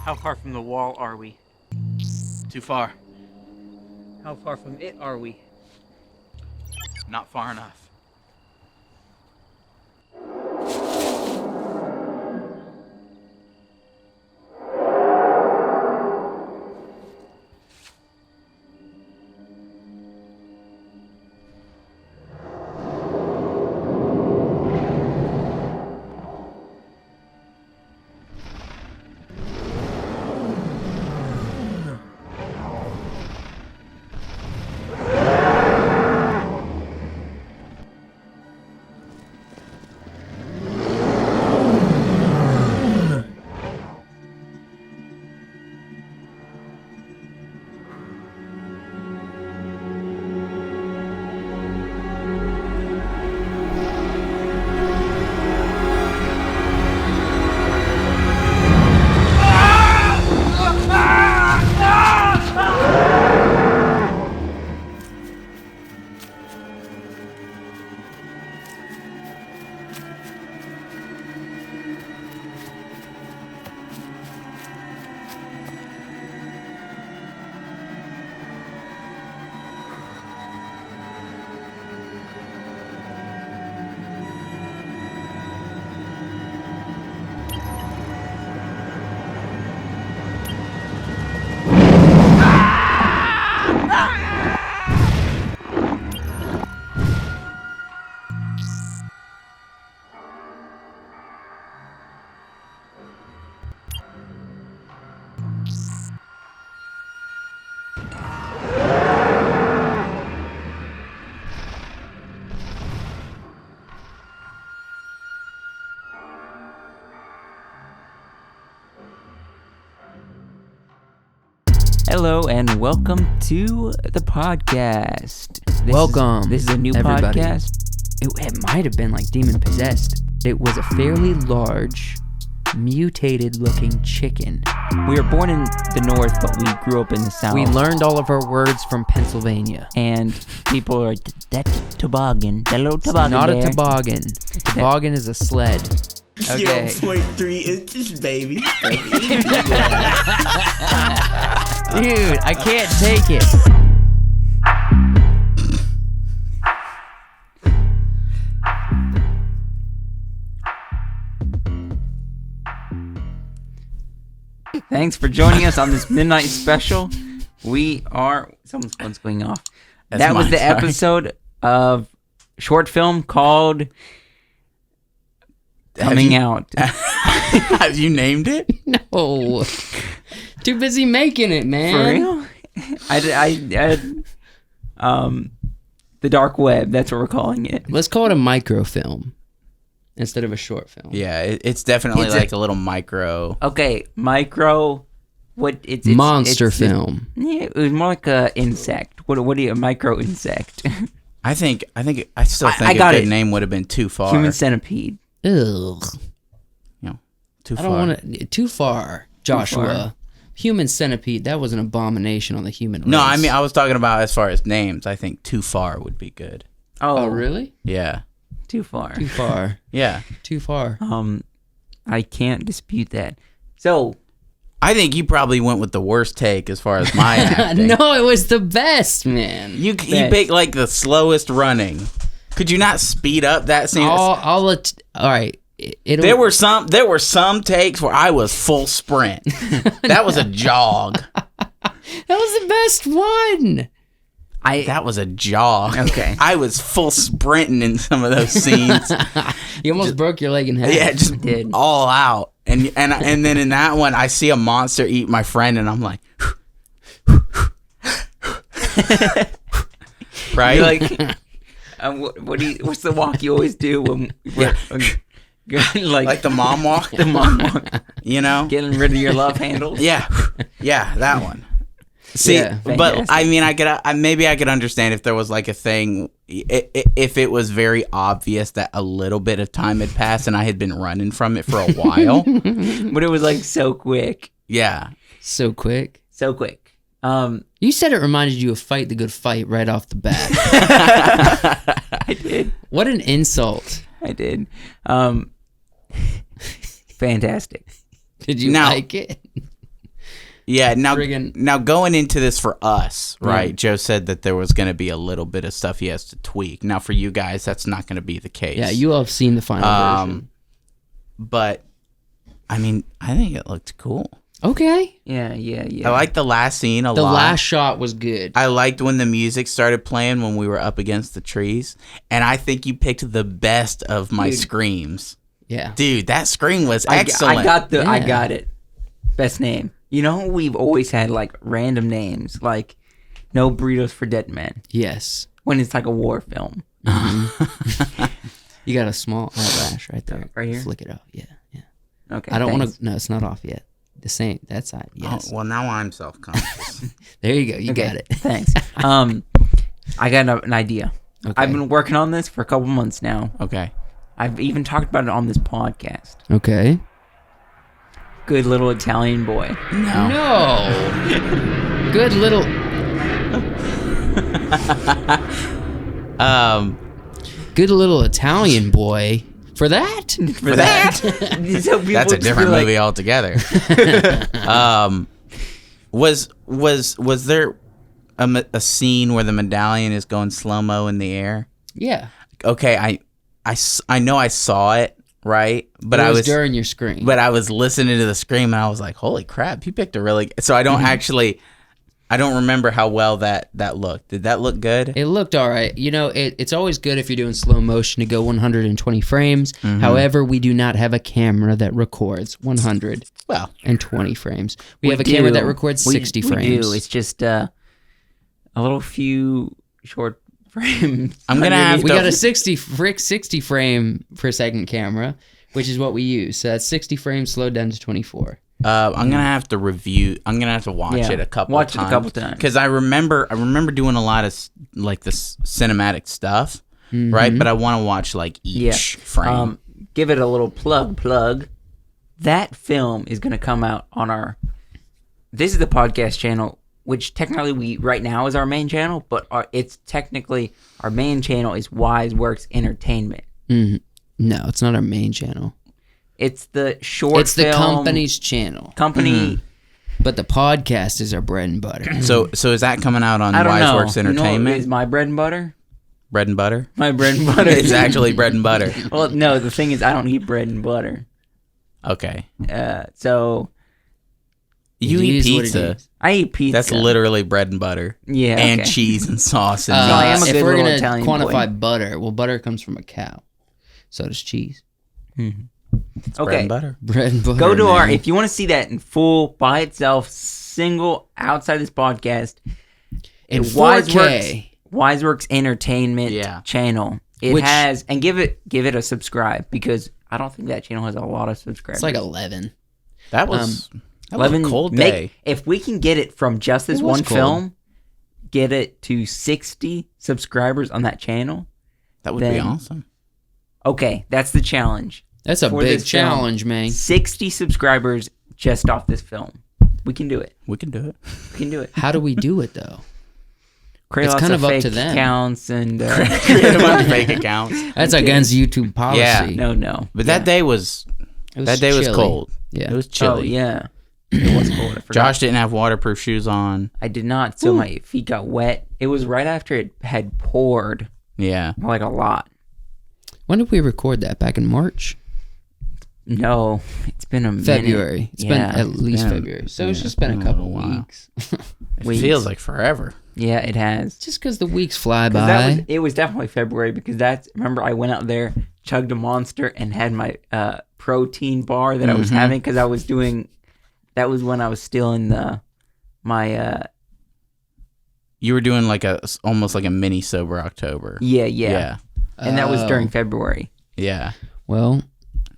How far from the wall are we? Too far. How far from it are we? Not far enough. Hello and welcome to the podcast. Welcome, This is a new everybody. podcast. It might have been like demon possessed. It was a fairly large, mutated-looking chicken. We were born in the north, but we grew up in the south. We learned all of our words from Pennsylvania. And people are like, that's toboggan. That little toboggan Not there. a toboggan. A toboggan is a sled. Okay. 0.3 inches, baby. Dude, I can't take it. Thanks for joining us on this midnight special. We are... Someone's phone's going off. That was the episode of short film called... Coming Out. Have you named it? No. Too busy making it, man. For real? The dark web, that's what we're calling it. Let's call it a microfilm instead of a short film. Yeah, it's definitely It's like a little micro. Okay, micro... What it's Monster it's, film. Yeah, it was more like a insect. What do you a micro insect? I still think I a got good it. name would have been too far. Human centipede. Ugh. Too I far. don't want to... Too far, Joshua. far. Human centipede, that was an abomination on the human race. No, I mean I was talking about as far as names. I think too far would be good. Oh, really? Yeah. Too far. Too far. Yeah. Too far. I can't dispute that. So, I think you probably went with the worst take as far as my acting. No, it was the best, man. You picked like the slowest running. Could you not speed up that scene? All right. There were some takes where I was full sprint. That was a jog. That was the best one. That was a jog. Okay. I was full sprinting in some of those scenes. You almost broke your leg in half. Yeah, just did. all out. And then in that one, I see a monster eat my friend, and I'm like, right? you're like, what's the walk you always do when like the mom walk, the mom walk, you know, getting rid of your love handles? yeah, that one. See, Yeah, but fantastic. I mean, I could understand if there was like a thing, if it was very obvious that a little bit of time had passed and I had been running from it for a while. But it was like so quick. Yeah. So quick. So quick. You said it reminded you of Fight the Good Fight right off the bat. I did. What an insult. I did. Fantastic. Did you Now- like it? Yeah, now Friggin- now going into this for us, right? Yeah. Joe said that there was going to be a little bit of stuff he has to tweak. Now for you guys, that's not going to be the case. Yeah, you all have seen the final version. But I mean, I think it looked cool. Okay. Yeah. I like the last scene a lot. The last shot was good. I liked when the music started playing when we were up against the trees, and I think you picked the best of my screams. Yeah. Dude, that scream was excellent. I got it. Best name. You know, we've always had like random names, like No Burritos for Dead Men, Yes. when it's like a war film. You got a small eyelash right there. Right here? Flick it out. Yeah. Okay. I don't want thanks. to. No, it's not off yet. The same. That side. Yes. Oh, well, now I'm self-conscious. There you go. You Okay, got it. Thanks. I got an idea. Okay. I've been working on this for a couple months now. Okay. I've even talked about it on this podcast. Okay. Good little Italian boy. No. Good little. Good little Italian boy. For that? For that? So people That's a just different feel like- movie altogether. Was there a scene where the medallion is going slow-mo in the air? Yeah. Okay, I know I saw it, right? But It I was was during your screen. but I was listening to the scream and I was like, "Holy crap, you picked a really." So I don't actually, I don't remember how well that looked. Did that look good? It looked all right. You know, it's always good if you're doing slow motion to go 120 frames. However, we do not have a camera that records 120 frames. We have a camera that records 60 frames. We do. It's just a little few short frames. I'm gonna have We to- got a 60 frame per second camera, which is what we use. So that's 60 frames slowed down to 24. I'm gonna have to review. I'm gonna have to watch Yeah, it a couple. watch it a times. couple times. Because I remember doing a lot of like this cinematic stuff, right? But I want to watch like each frame. Give it a little plug. That film is going to come out on our. This is the podcast channel, which technically we right now is our main channel, but it's technically our main channel is Wiseworks Entertainment. No, it's not our main channel. It's the short. It's the film company's channel. company. But the podcast is our bread and butter. So is that coming out on I don't know. Wiseworks Entertainment? You know what is my bread and butter? Bread and butter. My bread and butter. It's actually bread and butter. Well, no. The thing is, I don't eat bread and butter. Okay. So You It eat is what it pizza. is. I eat pizza. That's literally bread and butter. Yeah, And okay. cheese and sauce and I am a if good we're little gonna Italian quantify boy. butter, well, butter comes from a cow. So does cheese. bread Okay. and butter. Bread and butter. Go to our, man. if you want to see that in full, by itself, single, outside this podcast, in the 4K. Wiseworks Entertainment Yeah. channel. It Which- has, and give it a subscribe, because I don't think that channel has a lot of subscribers. It's like 11. That was that was 11 a cold day. If we can get it from just this It was one cold. film, get it to 60 subscribers on that channel. That would be then- awesome. Okay, that's the challenge. That's a For big this film. challenge, man. 60 subscribers just off this film. We can do it. We can do it. We can do it. How do we do it, though? Create It's lots kind of of up fake to them. accounts and Create a bunch of fake accounts. That's against YouTube policy. Yeah. no. But that day was It that day was chilly. cold. Yeah. It was Oh chilly. yeah, it was cold. I forgot. Josh didn't have waterproof shoes on. I did not, so my feet got wet. It was right after it had poured, Yeah. like a lot. When did we record that? Back in March? No, it's been a minute. February. It's been Yeah, at least been- February. So it's yeah, just been a it's been a couple little while. weeks. It Weeks. feels like forever. Yeah, it has. Just because the weeks fly 'Cause that by. it was definitely February, because remember I went out there, chugged a Monster, and had my protein bar that I was having, because I was doing. That was when I was still in my You were doing like almost like a mini sober October. yeah, and that was during Oh. February. Yeah. Well,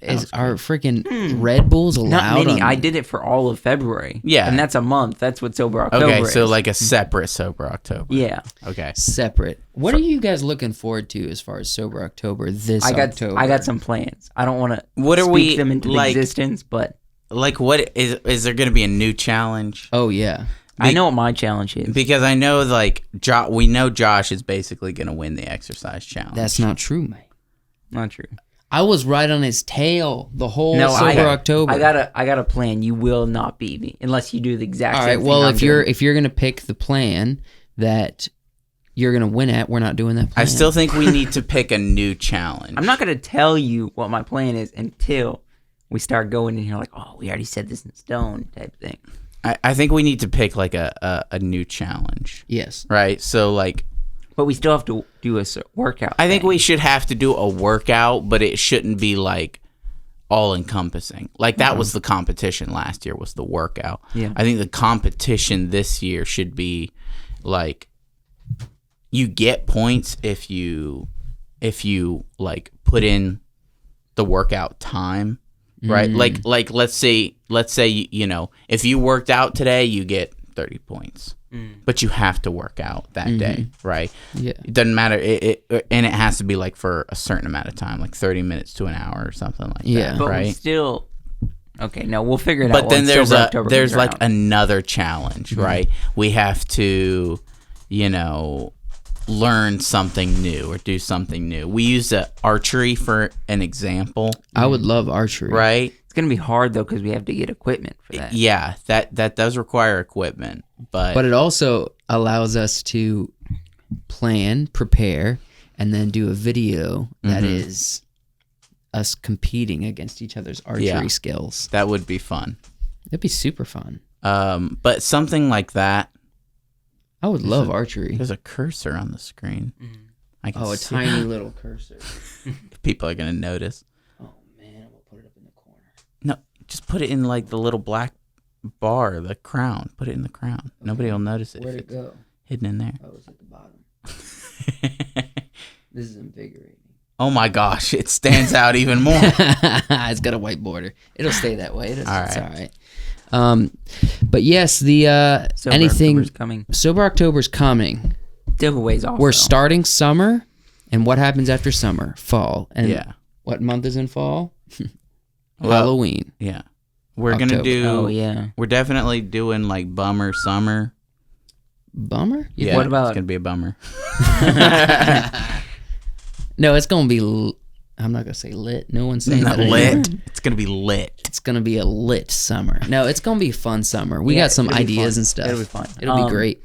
is our freaking Red Bulls allowed? Not many. on- I did it for all of February. Yeah. and that's a month. That's what sober October Okay, is. so like a separate sober October. yeah. Okay. separate. What are you guys looking forward to as far as Sober October this October? I got some plans. I don't want to What are speak we, them into like- existence, but Like what is there going to be a new challenge? Oh, yeah. I know what my challenge is. Because I know like we know Josh is basically going to win the exercise challenge. That's not true, mate. Not true. I was right on his tail the whole No, Sober October. I got a plan. You will not beat me unless you do the exact All same right. thing. Well, I'm doing. if you're gonna pick the plan that you're gonna win at, we're not doing that plan. I still think we need to pick a new challenge. I'm not gonna tell you what my plan is until we start going in here like, oh, we already said this in stone type thing. I think we need to pick like a new challenge. Yes. Right. So like. But we still have to do a workout. I think we should have to do a workout, but it shouldn't be like all encompassing. Like that was the competition last year, was the workout. Yeah. I think the competition this year should be like you get points if you like put in the workout time, right? Like let's say you know, if you worked out today, you get 30 points. But you have to work out that day, right? Yeah. It doesn't matter. And it has to be like for a certain amount of time, like 30 minutes to an hour or something like that, but right? we still. Okay, no, we'll figure it out. But then once October there's comes like around. another challenge, right? We have to, you know, learn something new or do something new. We use archery for an example, I would love archery. right? It's gonna be hard though because we have to get equipment for that. Yeah, that does require equipment, But it also allows us to plan, prepare, and then do a video that is us competing against each other's archery skills. that would be fun. It'd be super fun. But something like that. I would love archery. There's a cursor on the screen. I can Oh, a see. tiny little cursor. People are gonna notice. Oh man, we'll put it up in the corner. No, just put it in like the little black bar, the crown. Put it in the crown. Nobody will notice it. Where'd if it it's go? hidden in there. Oh, it's at the bottom. This is invigorating. Oh my gosh, it stands out even more. It's got a white border. It'll stay that way. It's right. all right. But yes, the Sober anything October's coming. Sober October's coming. Still ways off. We're though. starting summer, and what happens after summer? Fall. And Yeah. what month is in fall? Well, Halloween. Yeah. We're October. gonna do Oh yeah. we're definitely doing like bummer summer. Bummer? Yeah. What about- it's gonna be a bummer. No, it's gonna be. I'm not gonna say lit. No one's saying Not that anymore. lit. It's gonna be lit. It's gonna be a lit summer. No, it's gonna be a fun summer. We Yeah, got some it'll be ideas fun. and stuff. It'll be fun. It'll be great.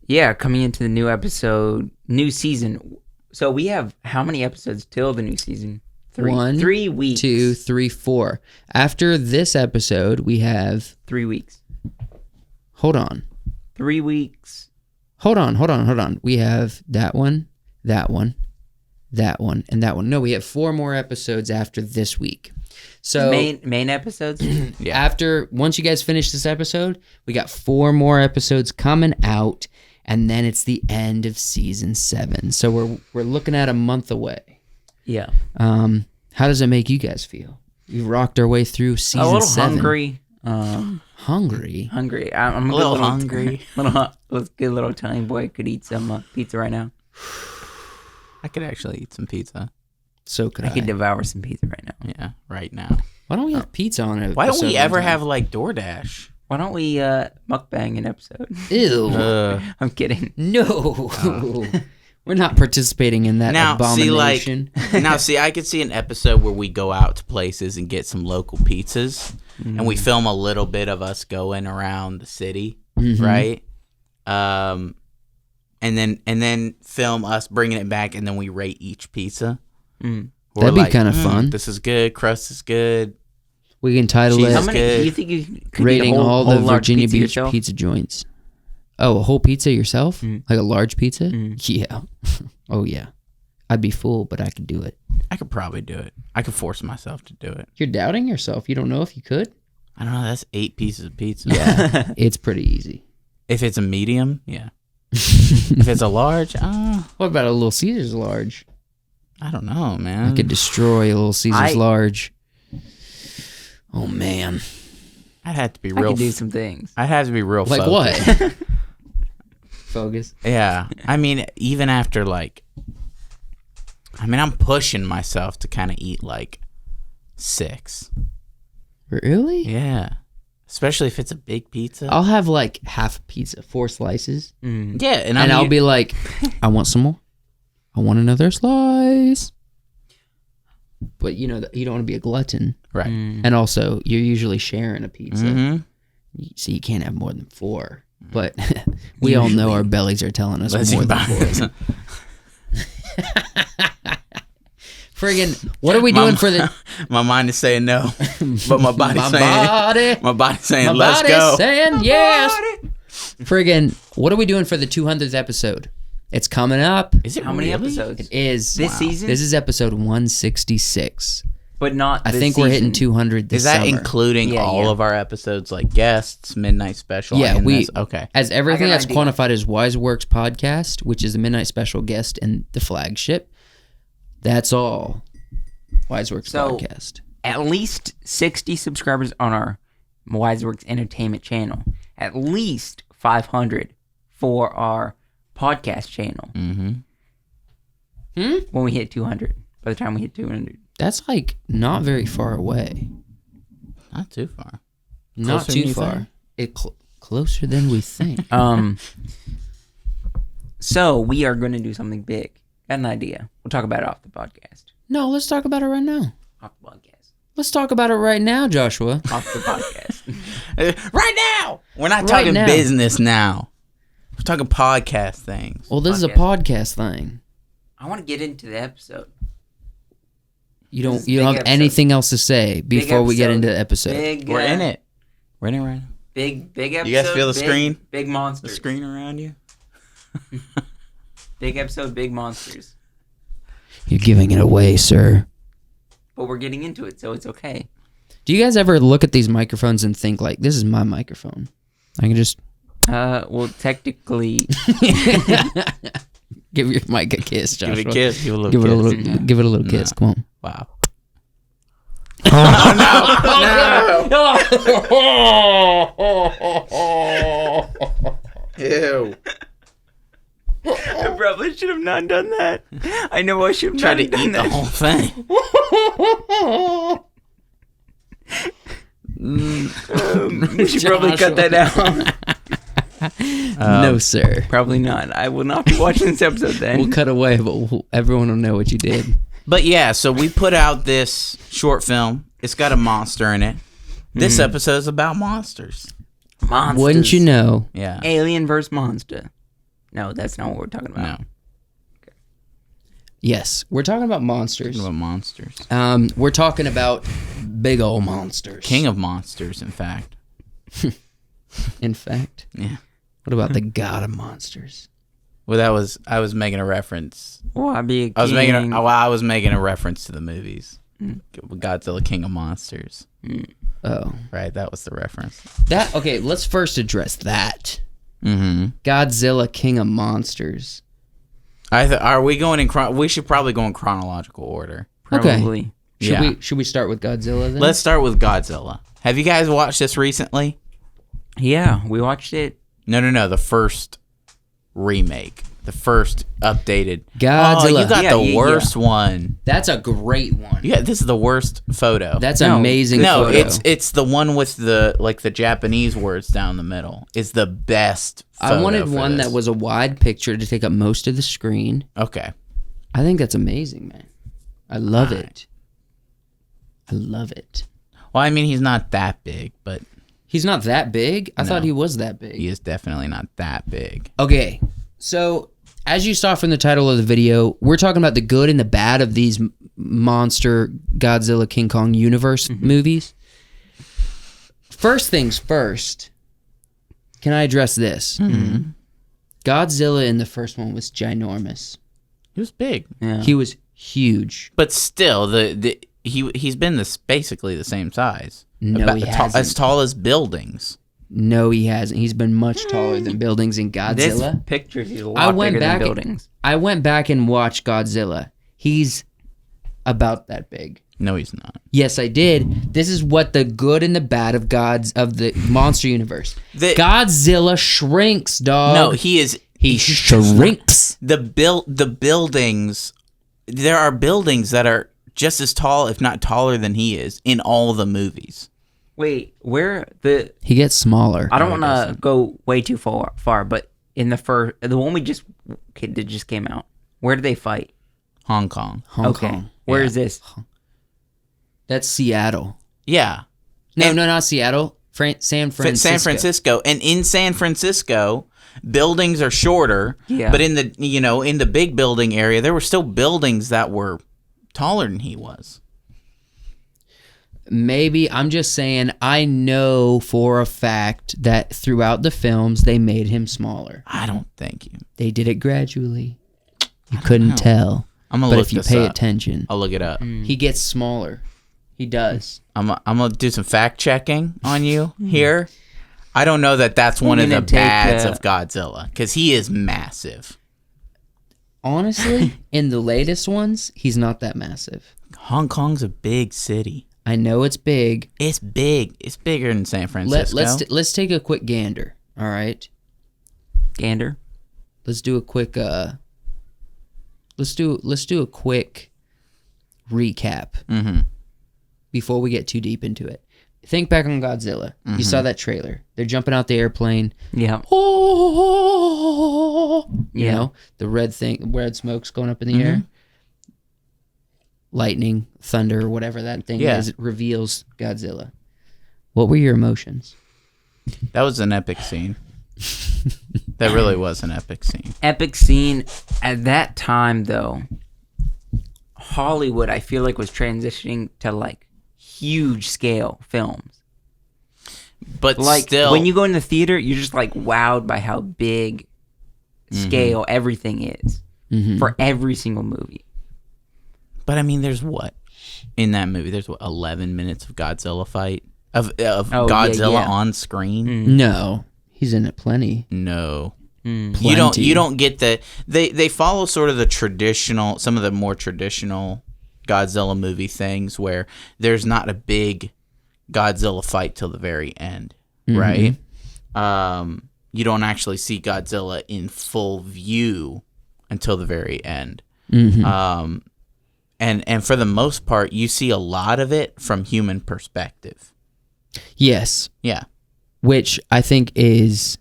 Yeah, coming into the new episode, new season. So we have how many episodes till the new season? 3 weeks. 2, 3, 4. After this episode, we have. 3 weeks. Hold on. 3 weeks. Hold on. We have that one, and that one. No, we have 4 more episodes after this week. So Main episodes. once you guys finish this episode, we got 4 more episodes coming out, and then it's the end of season 7. So we're looking at a month away. Yeah. How does it make you guys feel? We've rocked our way through season 7. A little hungry. Hungry. Hungry. I'm A little hungry. Let's get a little tiny boy could eat some pizza right now. I could actually eat some pizza. So could I I. could devour some pizza right now. Yeah, right now. Why don't we have pizza on it? Why don't we ever have like DoorDash? Why don't we mukbang an episode? Ew. I'm kidding. No. We're not participating in that Now, abomination. I could see an episode where we go out to places and get some local pizzas, and we film a little bit of us going around the city, right? And then film us bringing it back, and then we rate each pizza. That'd be kind of fun. This is good. Crust is good. We can title Cheese it How is many good. do you think you could Rating eat a all whole the large Virginia pizza Beach yourself? pizza joints. Oh, a whole pizza yourself? Like a large pizza? Yeah. Oh, yeah. I'd be full, but I could do it. I could probably do it. I could force myself to do it. You're doubting yourself. You don't know if you could? I don't know. That's 8 pieces of pizza. Yeah. It's pretty easy. If it's a medium, yeah. If it's a large, What about a Little Caesars large? I don't know, man. I could destroy a Little Caesars large. Oh, man. I'd have to be I real. could do some things. I'd have to be real. Like focused. what? Focus. Yeah, I mean, even after I'm pushing myself to kind of eat like 6. Really? Yeah, especially if it's a big pizza. I'll have like half a pizza, 4 slices. Yeah, and I'll be like, I want some more. I want another slice. but you know you don't want to be a glutton, Right. and also you're usually sharing a pizza, Mhm. so you can't have more than 4. But we all know our bellies are telling us more than 4. Friggin', what are we doing for the? My mind is saying no, but my body's saying my let's body's go. saying yes. Friggin', what are we doing for the 200th episode? It's coming up. Is it How many really? episodes? It is This season? This is episode 166. But not I this think we're hitting season. 200 this Is that summer. including Yeah, all yeah. of our episodes, like guests, midnight special? Yeah, and we this? Okay. as everything I got that's an idea. quantified as Wiseworks podcast, which is the midnight special guest and the flagship. That's all Wiseworks So- podcast. At least 60 subscribers on our Wiseworks Entertainment channel. At least 500 for our podcast channel. Mm-hmm. When we hit 200. By the time we hit 200. That's like not very far away. Not too far. Not Closer than too you far. think? It closer than we think. So we are going to do something big. Got an idea. We'll talk about it off the podcast. No, let's talk about it right now. Off the podcast. Let's talk about it right now, Joshua. Off the podcast. Right now. We're not Right talking now. business now. We're talking podcast things. Well, this is a podcast thing. I want to get into the episode. You This don't is you don't big have episode. anything else to say Big before we get episode. into the episode. Big, We're in it. We're in it right now. Big episode. You guys feel the big, screen? Big The monsters. screen around you? Big episode, big monsters. You're giving it away, sir. But we're getting into it, so it's okay. Do you guys ever look at these microphones and think like, this is my microphone? I can just Well, technically, give your mic a kiss, Joshua. Give it a kiss. Give it a little Give kiss. it a little give it a little kiss. Come on. Wow. Ew. I probably should have not done that. I know I should have Tried not to eat done the that. whole thing. We should probably cut that out. No, sir. Probably not. I will not be watching this episode then. We'll cut away, but everyone will know what you did. But yeah, so we put out this short film. It's got a monster in it. This episode is about monsters. Monsters. Wouldn't you know? Yeah. Alien versus monster. No, that's not what we're talking about. No. Yes, we're talking about monsters. About monsters. We're talking about big old monsters. King of monsters, in fact. In fact. Yeah. What about the god of monsters? Well, I was making a reference. Well, I'd be a I was king. I was making a reference to the movies. Godzilla, King of Monsters. Oh. Right, that was the reference. Okay, let's first address that. Mm-hmm. Godzilla, King of Monsters. Are we going in? We should probably go in chronological order. Probably. Okay. Should we start with Godzilla then? Let's start with Godzilla. Have you guys watched this recently? Yeah, we watched it. No. The first remake. The first updated. Godzilla. Oh, you got Yeah, the yeah, worst one. That's a great one. Yeah, this is the worst photo. That's No, amazing no, photo. it's the one with the Japanese words down the middle. It's the best photo I wanted for one this. that was a wide picture to take up most of the screen. Okay. I think that's amazing, man. I love it. I love it. Well, I mean, he's not that big, but He's not that big. I No. thought he was that big. he is definitely not that big. Okay, so as you saw from the title of the video, we're talking about the good and the bad of these monster Godzilla King Kong universe movies. First things first, can I address this? Godzilla in the first one was ginormous. He was big, Yeah. He was huge. but still, he's been basically the same size. No, he hasn't. As tall as buildings. No, he hasn't. He's been much taller than buildings in This Godzilla. picture is a lot I went bigger back. than buildings. I went back and watched Godzilla. He's about that big. No, he's not. Yes, I did. This is what the good and the bad of the monster universe. The- Godzilla shrinks, dog. No, he is. he shrinks. The buildings. There are buildings that are just as tall, if not taller, than he is in all the movies. Wait, where the? He gets smaller. I don't want to go way too far, but in the one that just came out, where did they fight? Hong Kong. Hong Okay, Kong. where Yeah. is this? That's Seattle. Yeah. No, not Seattle. San Francisco. San Francisco. And in San Francisco, buildings are shorter. Yeah. But in the big building area, there were still buildings that were taller than he was. Maybe, I'm just saying, I know for a fact that throughout the films, they made him smaller. I don't think you. They did it gradually. You couldn't tell. I'm gonna but look if you this pay up. attention, I'll look it up. he gets smaller. He does. I'm gonna do some fact checking on you here. I don't know that that's one of the bads of Godzilla because he is massive. Honestly, in the latest ones, he's not that massive. Hong Kong's a big city. I know it's big. It's big. It's bigger than San Francisco. Let's take a quick gander. All right. Gander. Let's do a quick. Let's do a quick recap before we get too deep into it. Think back on Godzilla. You saw that trailer. They're jumping out the airplane. Yeah. Oh, you Yeah. know, the red smoke's going up in the air. Lightning, thunder, whatever that thing is, it reveals Godzilla. What were your emotions? That was an epic scene. That really was an epic scene. Epic scene. At that time, though, Hollywood, I feel like, was transitioning to, like, huge scale films. But Like, still, when you go in the theater, you're just, like, wowed by how big scale everything is for every single movie. But I mean, there's what in that movie? There's what 11 minutes of Godzilla fight of Godzilla on screen. No, he's in it plenty. No, Plenty. you don't get the they follow sort of the traditional, some of the more traditional Godzilla movie things where there's not a big Godzilla fight till the very end, right? You don't actually see Godzilla in full view until the very end. And for the most part, you see a lot of it from human perspective. Yes, Yeah. which I think is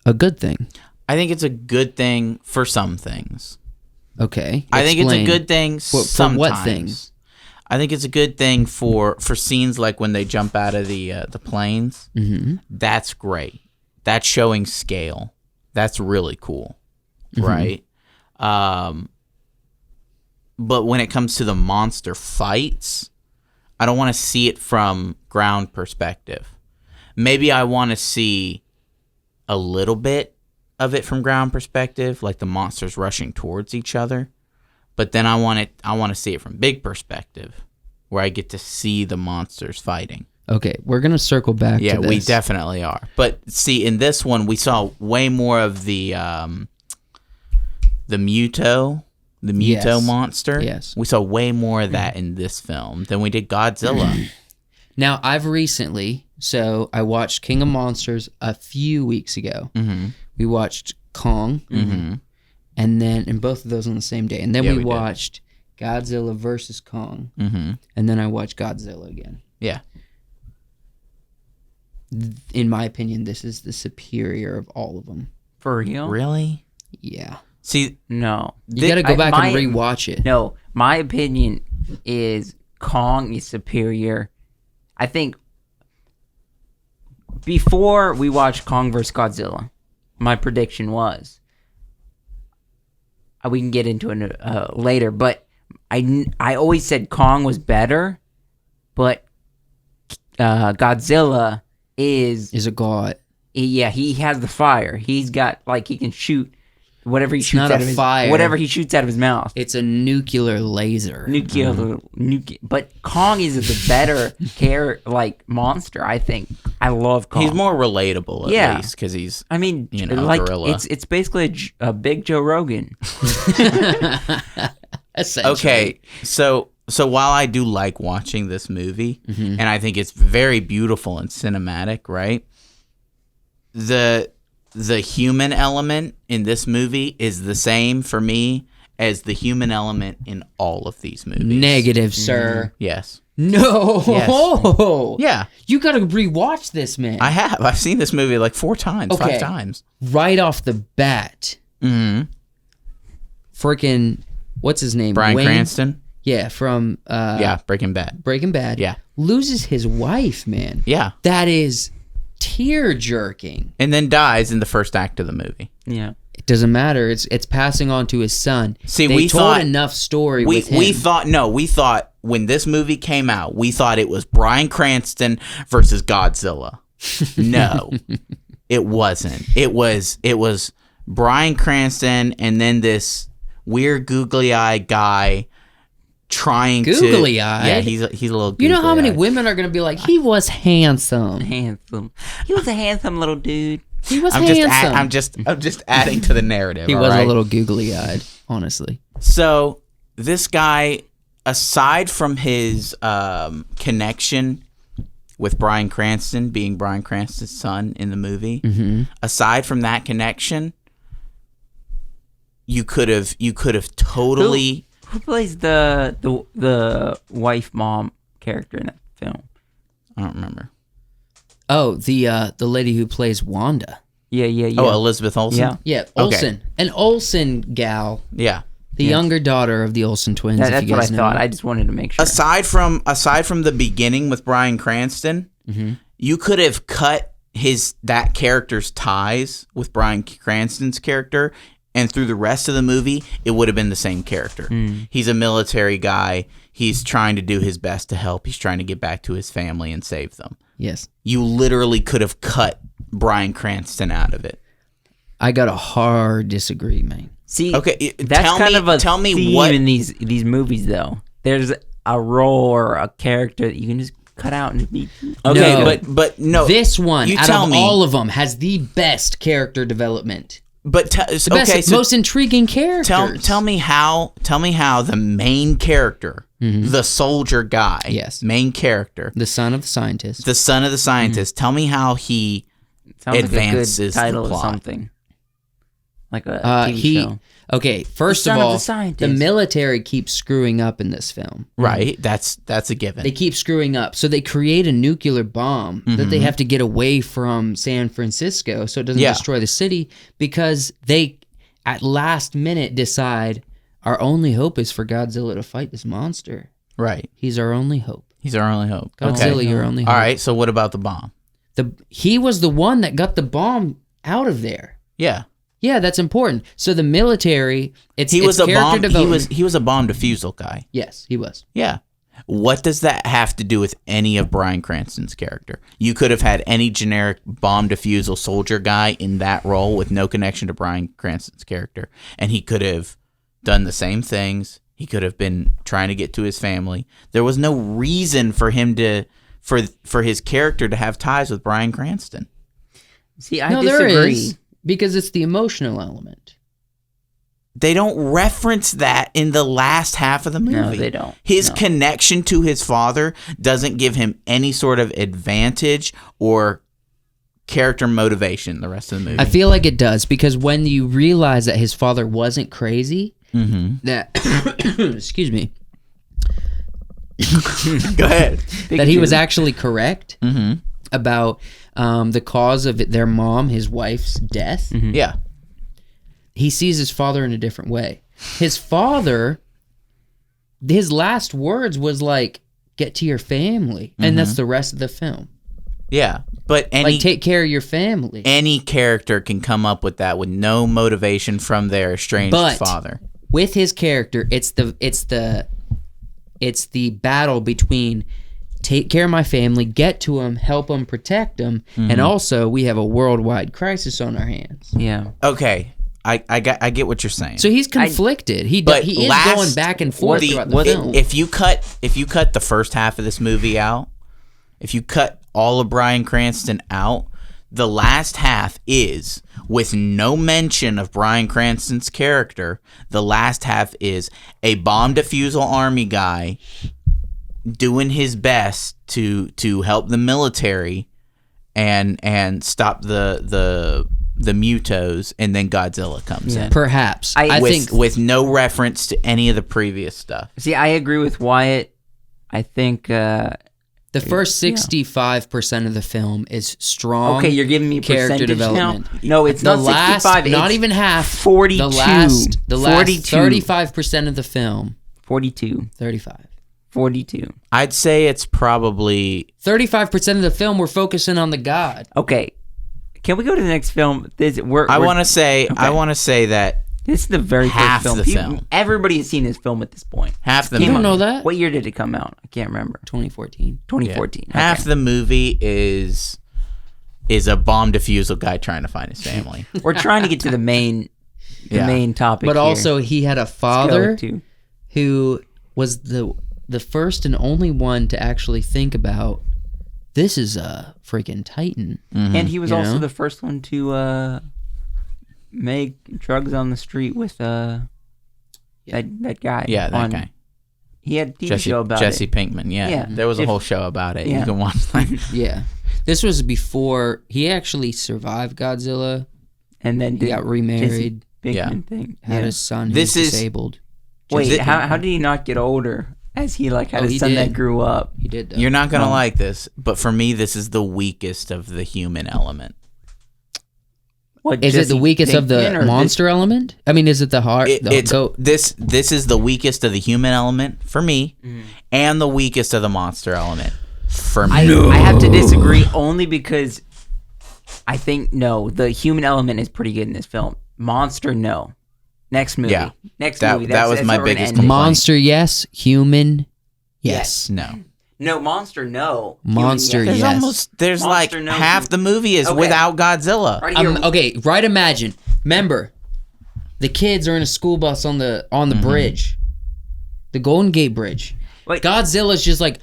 a good thing. I think it's a good thing for some things. Okay. I think it's a explain. good thing For sometimes. what things? I think it's a good thing for scenes like when they jump out of the planes. That's great. That's showing scale. That's really cool, right? But when it comes to the monster fights, I don't want to see it from ground perspective. Maybe I want to see a little bit of it from ground perspective, like the monsters rushing towards each other. But then I want to see it from big perspective, where I get to see the monsters fighting. Okay, we're gonna circle back. Yeah, to this. we definitely are. But see, in this one, we saw way more of the Muto Yes. monster. Yes. We saw way more of that in this film than we did Godzilla. Now, I've recently, so I watched King of Monsters a few weeks ago. We watched Kong, and both of those on the same day. And then we did. watched Godzilla versus Kong, and then I watched Godzilla again. Yeah. In my opinion, this is the superior of all of them. For real? Really? Yeah. See, No. You got to go back and rewatch it. No, my opinion is Kong is superior. I think before we watched Kong vs. Godzilla, my prediction was, we can get into it later, but I always said Kong was better, but Godzilla is a god. Yeah, he has the fire. He's got, like, he can shoot whatever he shoots not out a of his fire. whatever he shoots out of his mouth. It's a nuclear laser. Nuclear, but Kong is the better monster. I think. I love Kong. he's more relatable at least because he's. I mean, like gorilla. it's basically a big Joe Rogan. Essentially. Okay, so while I do like watching this movie, and I think it's very beautiful and cinematic, right? The human element in this movie is the same for me as the human element in all of these movies. Negative, sir. Yes. No. Yes. Yeah. You got to rewatch this, man. I have. I've seen this movie like 4 times, 5 times. Right off the bat. Freaking, what's his name? Bryan Wayne? Cranston. Yeah, from Breaking Bad. Breaking Bad. Yeah. Loses his wife, man. Yeah. That is tear-jerking. And then dies in the first act of the movie. Yeah. It doesn't matter. It's passing on to his son. See, they we told thought enough story we with him. we thought when this movie came out, we thought it was Bryan Cranston versus Godzilla. No. It wasn't. It was Bryan Cranston and then this weird googly-eyed guy trying Googly-eyed? Yeah, he's a little googly-eyed. You know how many women are going to be like, he was handsome. Handsome. He was a handsome little dude. He was I'm handsome. I'm just adding to the narrative. He all was right? a little googly-eyed, honestly. So this guy, aside from his connection with Bryan Cranston being Bryan Cranston's son in the movie, aside from that connection, you could have totally. Who plays the wife mom character in that film? I don't remember. Oh, the lady who plays Wanda. Yeah. Oh, Elizabeth Olsen. Yeah. Yeah, Olsen. An Olsen gal. Yeah. The younger daughter of the Olsen twins. That's if you what I guys know. thought. I just wanted to make sure. Aside from the beginning with Bryan Cranston, you could have cut that character's ties with Bryan Cranston's character, and through the rest of the movie, it would have been the same character. He's a military guy. He's trying to do his best to help. He's trying to get back to his family and save them. Yes. You literally could have cut Bryan Cranston out of it. I got a hard disagree, man. See, Okay, that's tell me theme what in these movies though. There's a role or a character that you can just cut out and just be. Okay, No. but no. This one, you out tell of me, all of them, has the best character development. But The best, most intriguing characters. tell me how the main character, the soldier guy, Yes. main character, The son of the scientist. the son of the scientist. Tell me how he Sounds advances like a good title the or plot. something. Like a TV show. Okay, first son of of all, the scientist. the military keeps screwing up in this film. Right, that's a given. They keep screwing up. So they create a nuclear bomb that they have to get away from San Francisco so it doesn't destroy the city, because they, at last minute, decide our only hope is for Godzilla to fight this monster. Right, He's our only hope. he's our only hope. Godzilla, Okay. your only hope. All right, so what about the bomb? He was the one that got the bomb out of there. Yeah, Yeah, that's important. So the military, he was a character bomb. development. He was a bomb defusal guy. Yes, he was. Yeah. What does that have to do with any of Bryan Cranston's character? You could have had any generic bomb defusal soldier guy in that role with no connection to Bryan Cranston's character, and he could have done the same things. He could have been trying to get to his family. There was no reason for him to for his character to have ties with Bryan Cranston. See, I No, disagree. there is, because it's the emotional element. They don't reference that in the last half of the movie. No, they don't. His No. connection to his father doesn't give him any sort of advantage or character motivation the rest of the movie. I feel like it does, because when you realize that his father wasn't crazy, that excuse me, Go ahead. that he was actually correct about the cause of their mom, his wife's death. Yeah. He sees his father in a different way. His father, his last words was like, "Get to your family," and that's the rest of the film. Yeah. But Like, take care of your family. any character can come up with that with no motivation from their estranged But father. with his character, it's the battle between take care of my family, get to him, help him, protect him, and also we have a worldwide crisis on our hands. Yeah. Okay. I get what you're saying. So he's conflicted. He is going back and forth throughout the film. If you cut the first half of this movie out, if you cut all of Bryan Cranston out, the last half is with no mention of Bryan Cranston's character. The last half is a bomb defusal army guy doing his best to help the military and stop the Mutos, and then Godzilla comes in. Perhaps. I think with no reference to any of the previous stuff. See, I agree with Wyatt. I think. the first 65% of the film is strong. Okay, you're giving me character percentage development. now. No, it's The not last, 65. not it's even half. 42. The last 42. 35% of the film 42. 35. 42. I'd say it's probably 35% of the film we're focusing on the god. Okay. Can we go to the next film? I want to say that this is the very half first the film. Everybody has seen this film at this point. half the You movie, don't know that? What year did it come out? I can't remember. 2014. 2014. yeah. Half the movie is a bomb defusal guy trying to find his family. We're trying to get to the main topic. But here. also, he had a Let's go father to- who was the first and only one to actually think about, this is a freaking titan. and he was You also know? the first one to make drugs on the street with that guy. Yeah, that guy. He had a TV show about Jesse it. Pinkman. Yeah. Yeah. There was a whole show about it. Yeah. You can watch that. Yeah. This was before he actually survived Godzilla, And then he got remarried, Big Yeah. thing. had Yeah. a son who This was is- disabled. Wait, how did he not get older? As he had Oh, a he son that did. grew up. He did, though. You're not going to like this, but for me, this is the weakest of the human element. What, Is it the Jesse weakest of Pinkman the or monster element? I mean, is it the heart? This is the weakest of the human element for me, and the weakest of the monster element for me. I have to disagree only because I think the human element is pretty good in this film. Monster, no. Next movie. Yeah. Next That- movie. that was that's my where we're gonna biggest end it. complaint. Monster, yes. Human, yes. No. No, monster, no. Human, Monster, yes. yes. There's Monster, like no. half the movie is Okay. without Godzilla. Right here. Okay, right. Imagine. Remember, the kids are in a school bus on the bridge, the Golden Gate Bridge. Wait. Godzilla's just like,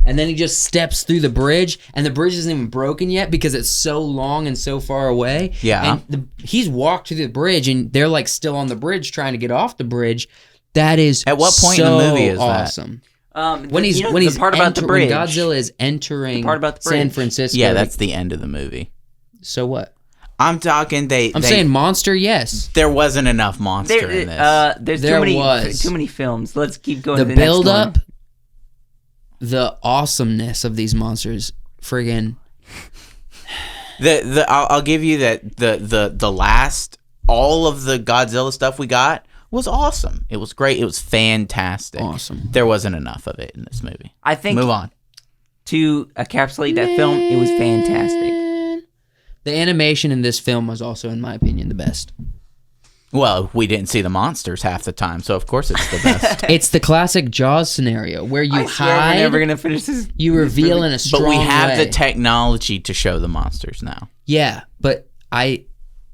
and then he just steps through the bridge, and the bridge isn't even broken yet because it's so long and so far away. Yeah. And he's walked through the bridge, and they're like still on the bridge trying to get off the bridge. That is At what point in the so movie is that? awesome. When he's the part about the bridge. when Godzilla is entering part about the San bridge. Francisco. Yeah, that's the end of the movie. so what? I'm talking. I'm saying monster, yes. there wasn't enough monster in this. There's There too many was. too many films. Let's keep going. The to the build next up, one. the awesomeness of these monsters, friggin'. I'll give you that the last all of the Godzilla stuff we got was awesome. It was great. It was fantastic. Awesome. There wasn't enough of it in this movie. I think Move on. to encapsulate that film, it was fantastic. The animation in this film was also, in my opinion, the best. Well, we didn't see the monsters half the time, so of course it's the best. It's the classic Jaws scenario where you I swear we're hide, never gonna finish this. you reveal in a strong But we have way. the technology to show the monsters now. Yeah, but this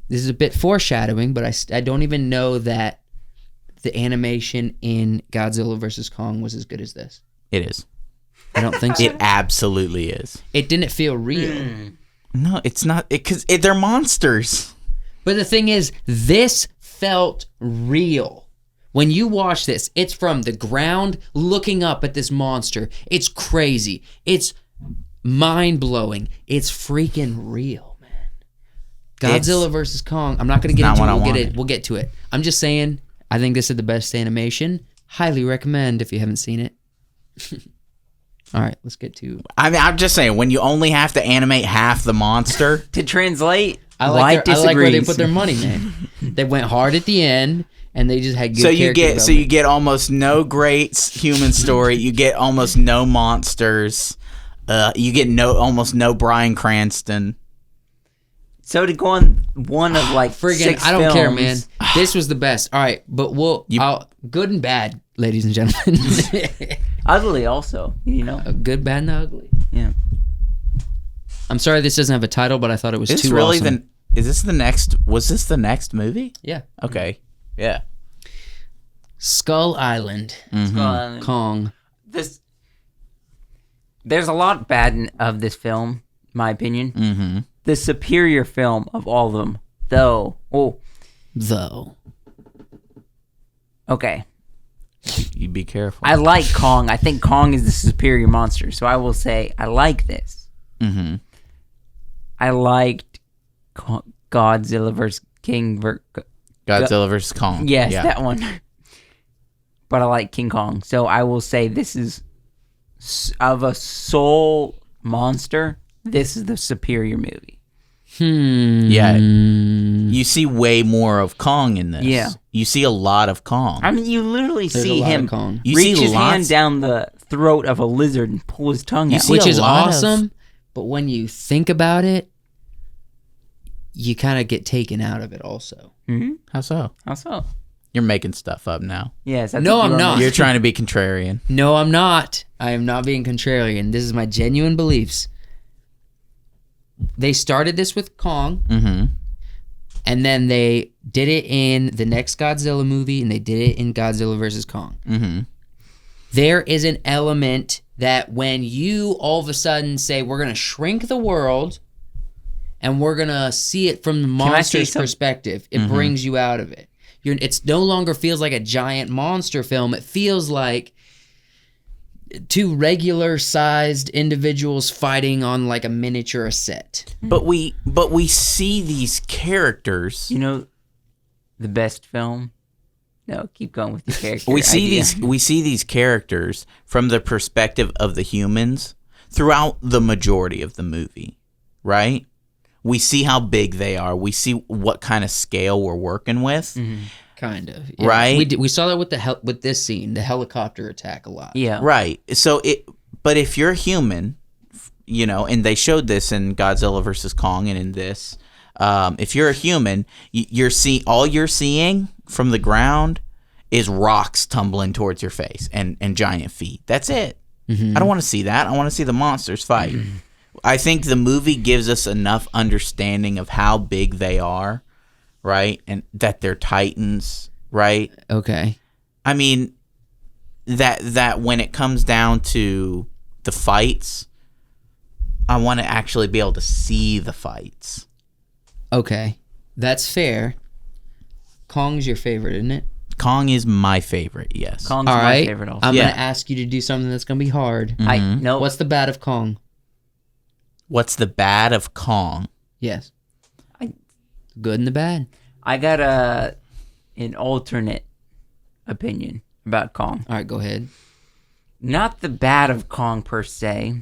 is a bit foreshadowing, but I don't even know that the animation in Godzilla vs. Kong was as good as this. It is. I don't think so. It absolutely is. It didn't feel real. No, it's not. Because they're monsters. But the thing is, this felt real. When you watch this, it's from the ground looking up at this monster. It's crazy. It's mind-blowing. It's freaking real, man. Godzilla vs. Kong. I'm not going to get into it. We'll get to it. I'm just saying, I think this is the best animation. Highly recommend if you haven't seen it. All right, let's get to... I mean, I'm just saying, when you only have to animate half the monster... To translate, I like where they put their money, man. They went hard at the end, and they just had good character you get almost no great human story. You get almost no monsters. You get almost no Bryan Cranston. So to go on one of like Friggin', six I don't care, films- man. This was the best. All right, but good and bad, ladies and gentlemen. Ugly also, you know. Good, bad, and ugly. Yeah. I'm sorry this doesn't have a title, but I thought it was Is too this really awesome. is this the next? Was this the next movie? Yeah. Okay. Yeah. Skull Island, Kong. There's a lot bad of this film, in my opinion. Mm-hmm. The superior film of all of them, though. Though. Okay. You be careful. I like Kong. I think Kong is the superior monster, so I will say I like this. Mm-hmm. I liked Godzilla vs. Godzilla vs. Kong. Yes, Yeah. that one. But I like King Kong, so I will say this is of a soul monster. This is the superior movie. Yeah. You see way more of Kong in this. Yeah. You see a lot of Kong. I mean, you literally There's a see lot of him Kong. You reach see his hand lots- down the throat of a lizard and pull his tongue out. see Which a is lot of- awesome, but when you think about it, you kind of get taken out of it also. Mm-hmm. How so? How so? You're making stuff up now. Yes. That's No, what I'm you are not. making. You're trying to be contrarian. No, I'm not. I am not being contrarian. This is my genuine beliefs. They started this with Kong, Mm-hmm. and then they did it in the next Godzilla movie, and they did it in Godzilla vs. Kong. Mm-hmm. There is an element that when you all of a sudden say, we're going to shrink the world, and we're going to see it from the I say monster's something? perspective, it brings you out of it. It's no longer feels like a giant monster film. It feels like two regular sized individuals fighting on like a miniature set. But we see these characters. You know, the best film. No, keep going with your character. We see idea. these characters from the perspective of the humans throughout the majority of the movie, right? We see how big they are. We see what kind of scale we're working with. Kind of. Right? We saw that with this scene, the helicopter attack a lot. Yeah. Right. But if you're human, you know, and they showed this in Godzilla versus Kong and in this, if you're a human, all you're seeing from the ground is rocks tumbling towards your face and giant feet. That's it. I don't want to see that. I want to see the monsters fight. I think the movie gives us enough understanding of how big they are, right? And that they're titans, right? Okay. I mean, that when it comes down to the fights, I want to actually be able to see the fights. Okay. That's fair. Kong's your favorite, isn't it? Kong is my favorite, yes. Kong's All my right. favorite also. I'm Yeah. going to ask you to do something that's going to be hard. I no. What's the bad of Kong? What's the bad of Kong? Yes. I- Good and the bad. I got an alternate opinion about Kong. All right, go ahead. Not the bad of Kong per se,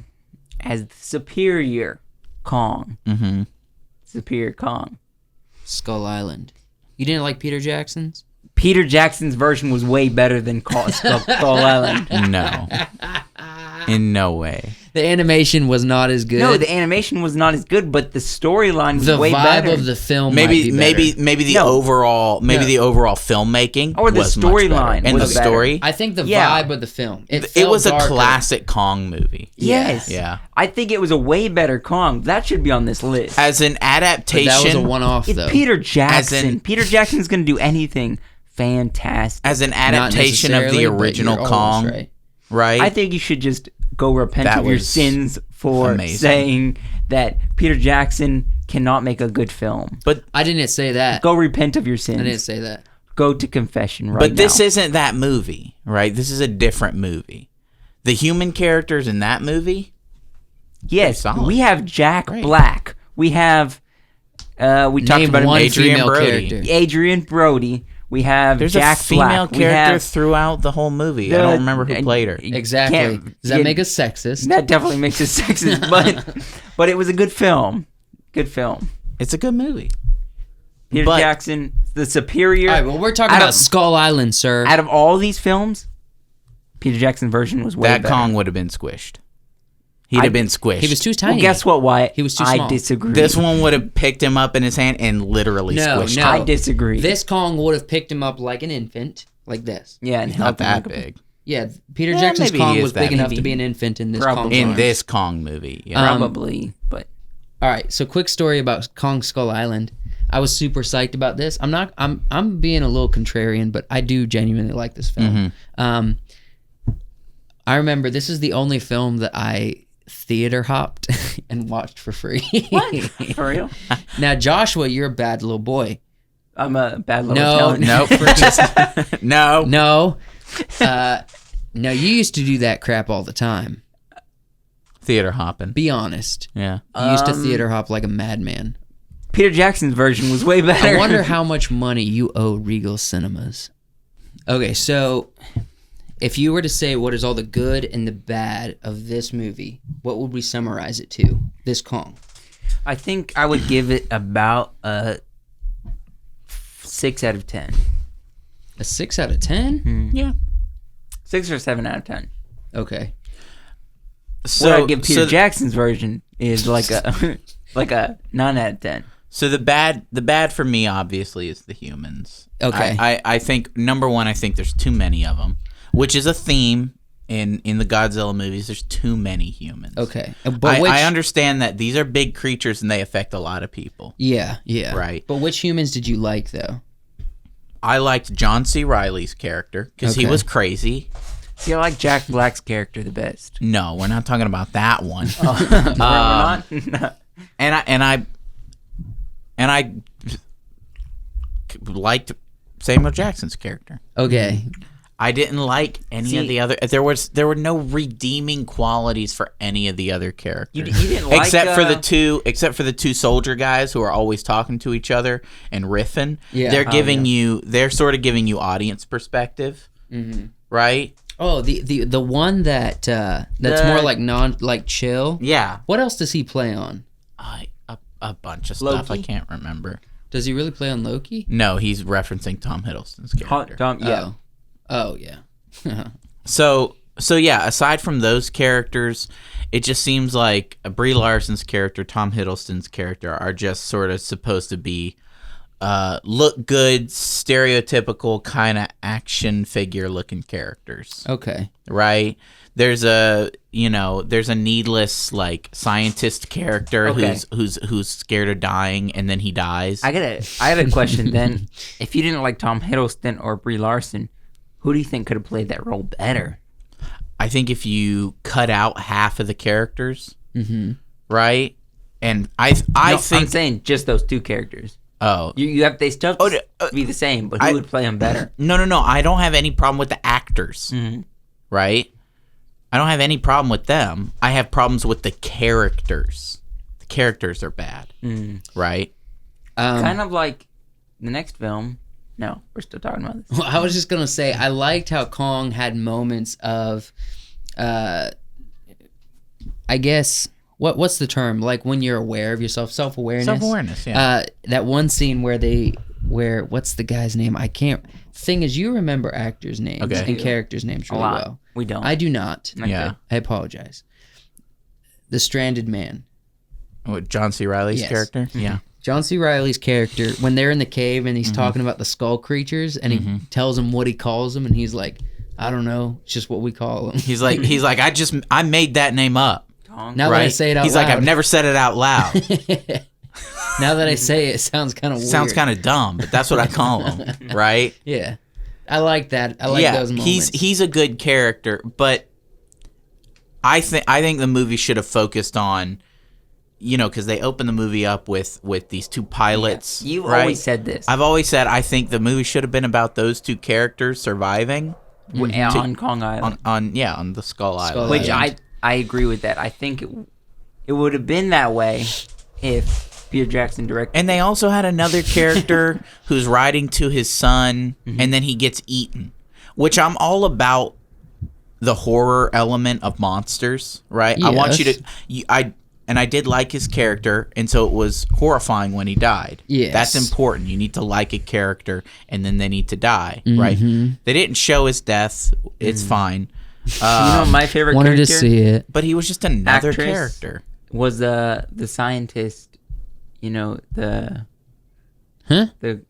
as the superior Kong. Mm-hmm. Superior Kong. Skull Island. You didn't like Peter Jackson's? Peter Jackson's version was way better than Skull Island. No. In no way. The animation was not as good. No, the animation was not as good, but the storyline was the way vibe better. of the film Maybe might be better. maybe the No. overall filmmaking Or the was much better. storyline and was the better. story. I think the Yeah. vibe of the film. It felt was a darker. classic Kong movie. Yes. Yeah. I think it was a way better Kong. That should be on this list. As an But adaptation, that was a one-off, It's though. Peter Jackson. As in- Peter Jackson's going to do anything fantastic. as an Not adaptation of the necessarily, but original you're Kong, almost right. right? I think you should just go repent That of your was sins for amazing. saying that Peter Jackson cannot make a good film. but I didn't say that. Go repent of your I didn't sins. say that. Go to confession right but this now. isn't that movie, right? This is a different movie. The human characters in that movie, Yes, solid. we have Jack Great. Black. We have we talked Name about one him, Adrian female Brody. character. Adrian Brody. We have there's Jack a female Black. We character have throughout the whole movie. I don't remember who played her. Exactly. Can't- Does that yeah, make us sexist? That definitely makes it sexist, but it was a good film. Good film. It's a good movie. Peter But- Jackson, the superior. All right, well, we're talking Out about of- Skull Island, sir. Out of all these films, Peter Jackson's version was way That better. Kong would have been squished. He'd have been squished. He was too tiny. Well, guess what, Wyatt? He was too I small. disagree. This one would have picked him up in his hand and literally squished him. I disagree. This Kong would have picked him up like an infant, like this. Yeah, and Not helped that him. big. Yeah, Peter Yeah, Jackson's maybe he Kong is was that big enough maybe. to be an infant in this Probably. Kong. In arms. this Kong movie. Yeah. Probably, but All right, so quick story about Kong Skull Island. I was super psyched about this. I'm being a little contrarian, but I do genuinely like this film. I remember this is the only film that I theater hopped and watched for free. for real, Now, Joshua, you're a bad little boy. I'm a bad little No, Italian. Nope. No. No, no, you used to do that crap all the time. Theater hopping. Be honest. Yeah. You used to theater hop like a madman. Peter Jackson's version was way better. I wonder how much money you owe Regal Cinemas. Okay, so if you were to say what is all the good and the bad of this movie, what would we summarize it to? This Kong. I think I would give it about a 6 out of 10. A 6 out of 10? Yeah. 6 or 7 out of 10. Okay. What I'd give Peter Jackson's version is like a like a 9 out of 10. So the bad for me obviously is the humans. Okay. I think number one, I think there's too many of them, which is a theme in the Godzilla movies. There's too many humans. Okay. But I understand that these are big creatures and they affect a lot of people. Yeah. Right. But which humans did you like though? I liked John C. Reilly's character because he was crazy. See, I like Jack Black's character the best. No, we're not talking about that one. We're not? And I liked Samuel Jackson's character. Okay. I didn't like any of the other. There were no redeeming qualities for any of the other characters. You didn't like except for the two soldier guys who are always talking to each other and riffing. Yeah. They're sort of giving you audience perspective, right? Oh, the one that's more like chill. Yeah. What else does he play on? A bunch of stuff Loki? I can't remember. Does he really play on Loki? No, he's referencing Tom Hiddleston's character. Yeah. Oh yeah. So yeah, aside from those characters, it just seems like Brie Larson's character, Tom Hiddleston's character are just sort of supposed to be look good, stereotypical kind of action figure looking characters. Okay. Right? There's a needless like scientist character who's scared of dying and then he dies. I had a question then. If you didn't like Tom Hiddleston or Brie Larson, who do you think could have played that role better? I think if you cut out half of the characters, right? And I think I'm saying just those two characters. Oh, you have they still have to be the same, but who would play them better? No. I don't have any problem with the actors, right? I don't have any problem with them. I have problems with the characters. The characters are bad, right? Kind of like the next film. No, we're still talking about this. Well, I was just gonna say I liked how Kong had moments of, I guess what's the term? Like when you're aware of yourself, self-awareness. Self-awareness, yeah. That one scene where what's the guy's name? I can't. Thing is, you remember actors' names and characters' names really well. We don't. I do not. Yeah. I apologize. The Stranded Man. What, John C. Reilly's character? Yeah. John C. Reilly's character, when they're in the cave and he's talking about the skull creatures and he tells them what he calls them and he's like, I don't know, it's just what we call them. He's like, I made that name up. Now that I say it out loud. He's like, I've never said it out loud. Now that I say it, it sounds kind of weird. Sounds kind of dumb, but that's what I call him, right? Yeah. I like that. I like those moments. He's a good character, but I think the movie should have focused on, because they open the movie up with these two pilots. Yeah. You've right? always said this. I've always said I think the movie should have been about those two characters surviving on Kong Island. On the Skull Island. Which I agree with that. I think it would have been that way if Peter Jackson directed. And they also had another character who's riding to his son, and then he gets eaten. Which I'm all about the horror element of monsters, right? Yes. I want you to. I did like his character, and so it was horrifying when he died. Yes. That's important. You need to like a character, and then they need to die, right? They didn't show his death. It's fine. My favorite wanted character to see it. But he was just another Actress character. Was the scientist, the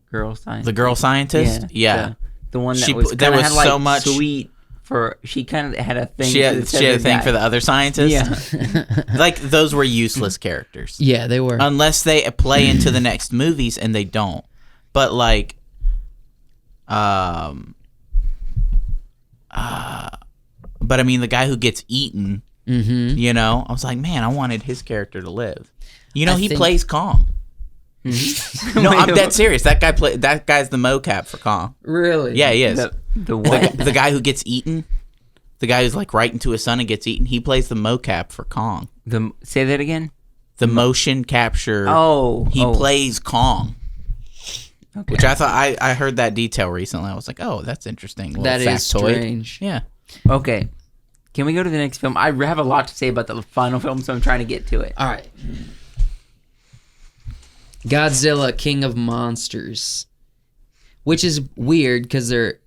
girl scientist. The girl scientist? Yeah. The one that She- was there kinda was had, so like, much- sweet for. She kind of had a thing. She had a thing for the other scientists? Yeah. Like, those were useless characters. Yeah, they were. Unless they play into the next movies, and they don't. But, like, but I mean, the guy who gets eaten, I was like, man, I wanted his character to live. He plays Kong. No, I'm dead serious. That guy's the mocap for Kong. Really? Yeah, he is. The what? The guy who gets eaten, the guy who's like right into his son and gets eaten, he plays the mocap for Kong. Say that again. The motion capture. He plays Kong. Okay. Which I thought I heard that detail recently. I was like, oh, that's interesting. That is strange. Yeah. Okay. Can we go to the next film? I have a lot to say about the final film, so I'm trying to get to it. All right. Godzilla, King of Monsters, which is weird because they're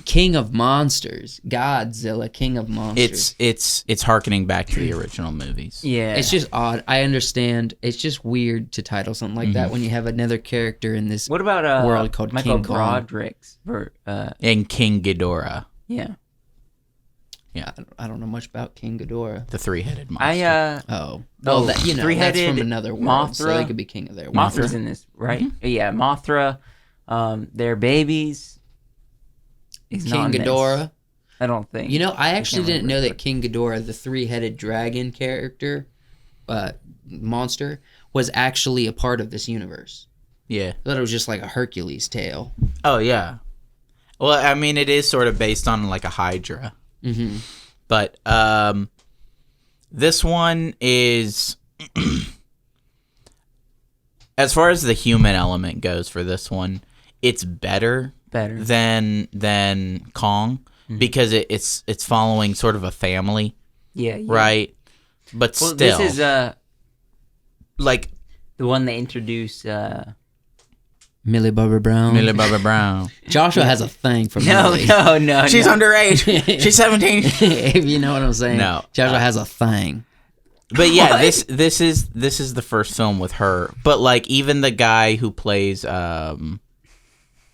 King of Monsters. Godzilla, King of Monsters. It's harkening back to the original movies. Yeah. It's just odd. I understand. It's just weird to title something like that when you have another character in this What about world called Michael King Kong. Broderick's And King Ghidorah, yeah. I don't know much about King Ghidorah. the three-headed monster. Oh, well, that, that's three-headed from another world, so Mothra. they could be king of their world. Mothra's in this, right? Yeah, Mothra. Their babies. Is King not in this. Ghidorah. I don't think. You know, I actually didn't know remember. that King Ghidorah, the three-headed dragon character, monster, was actually a part of this universe. Yeah. I thought it was just like a Hercules tale. Oh yeah. Well, I mean, it is sort of based on like a Hydra. Mm-hmm. But this one is, as far as the human element goes for this one, it's better than Kong because it's following sort of a family, Yeah. right? But Well, still, this is like the one they introduced. Millie Bobby Brown. Millie Bobby Brown. Joshua has a thing for No, Millie. no. She's underage. She's 17. If you know what I'm saying. No. Joshua has a thing. But yeah, this is the first film with her. But like even the guy who plays the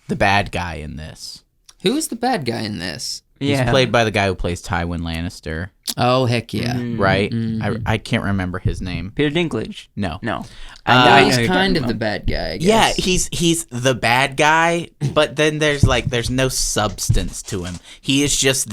bad guy in this, Who is the bad guy in this? he's Yeah. played by the guy who plays Tywin Lannister, Oh, heck yeah. right? I can't remember his name. Peter Dinklage. No. No. I know He's you're kind talking of the about. bad guy, I Yeah, guess. he's the bad guy, but then there's no substance to him. He is just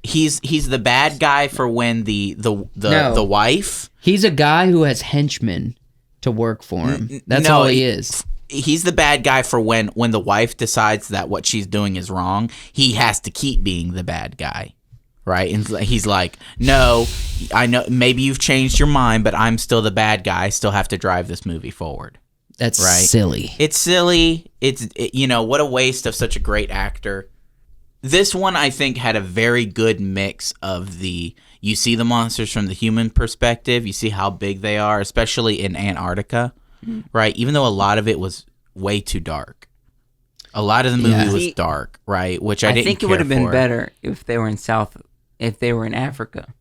he's the bad guy for when the wife. He's a guy who has henchmen to work for him. That's no, all he is. He's the bad guy for when the wife decides that what she's doing is wrong. He has to keep being the bad guy, right? And he's like, no, I know maybe you've changed your mind, but I'm still the bad guy. I still have to drive this movie forward. That's Right. silly. It's silly. What a waste of such a great actor. This one, I think, had a very good mix of you see the monsters from the human perspective. You see how big they are, especially in Antarctica, right? Even though a lot of it was way too dark. A lot of the movie Yeah. was dark, right? Which I didn't think it care would have been for. better if they were in Africa.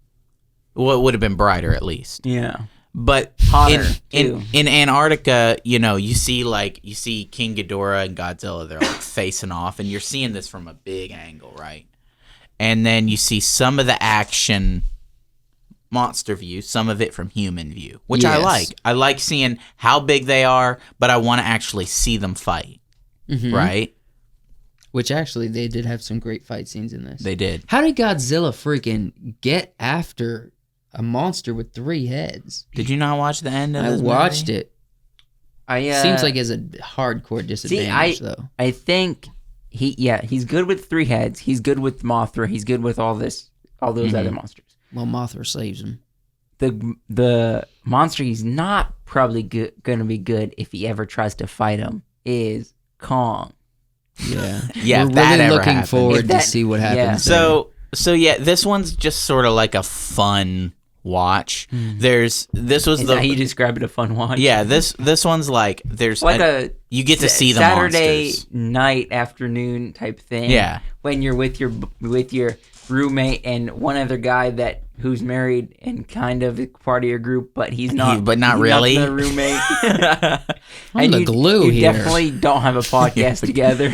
Well, it would have been brighter at least. Yeah. But Hotter, in too. Antarctica, you see King Ghidorah and Godzilla, they're like facing off, and you're seeing this from a big angle, right? And then you see some of the action monster view, some of it from human view, which I Yes. like. I like seeing how big they are, but I want to actually see them fight, right? Which actually, they did have some great fight scenes in this. They did. How did Godzilla freaking get after a monster with 3 heads? Did you not watch the end of I this watched movie? it. I Seems like it's a hardcore disadvantage, though. I think he's good with 3 heads. He's good with Mothra. He's good with all those other monsters. Well, Mothra saves him. The monster he's not probably going to be good if he ever tries to fight him is Kong. Yeah. Yeah, We're if that really ever looking happened. forward If that- to see what yeah. happens. there. So yeah, this one's just sort of like a fun watch. This was Is the that how you describe it, a fun watch? yeah. This one's like there's Like you get to see the Saturday monsters. night, afternoon type thing. Yeah. When you're with your roommate and one other guy who's married and kind of part of your group, but he's not. But not he's really. Not the roommate. I'm the glue you here. definitely don't have a podcast together.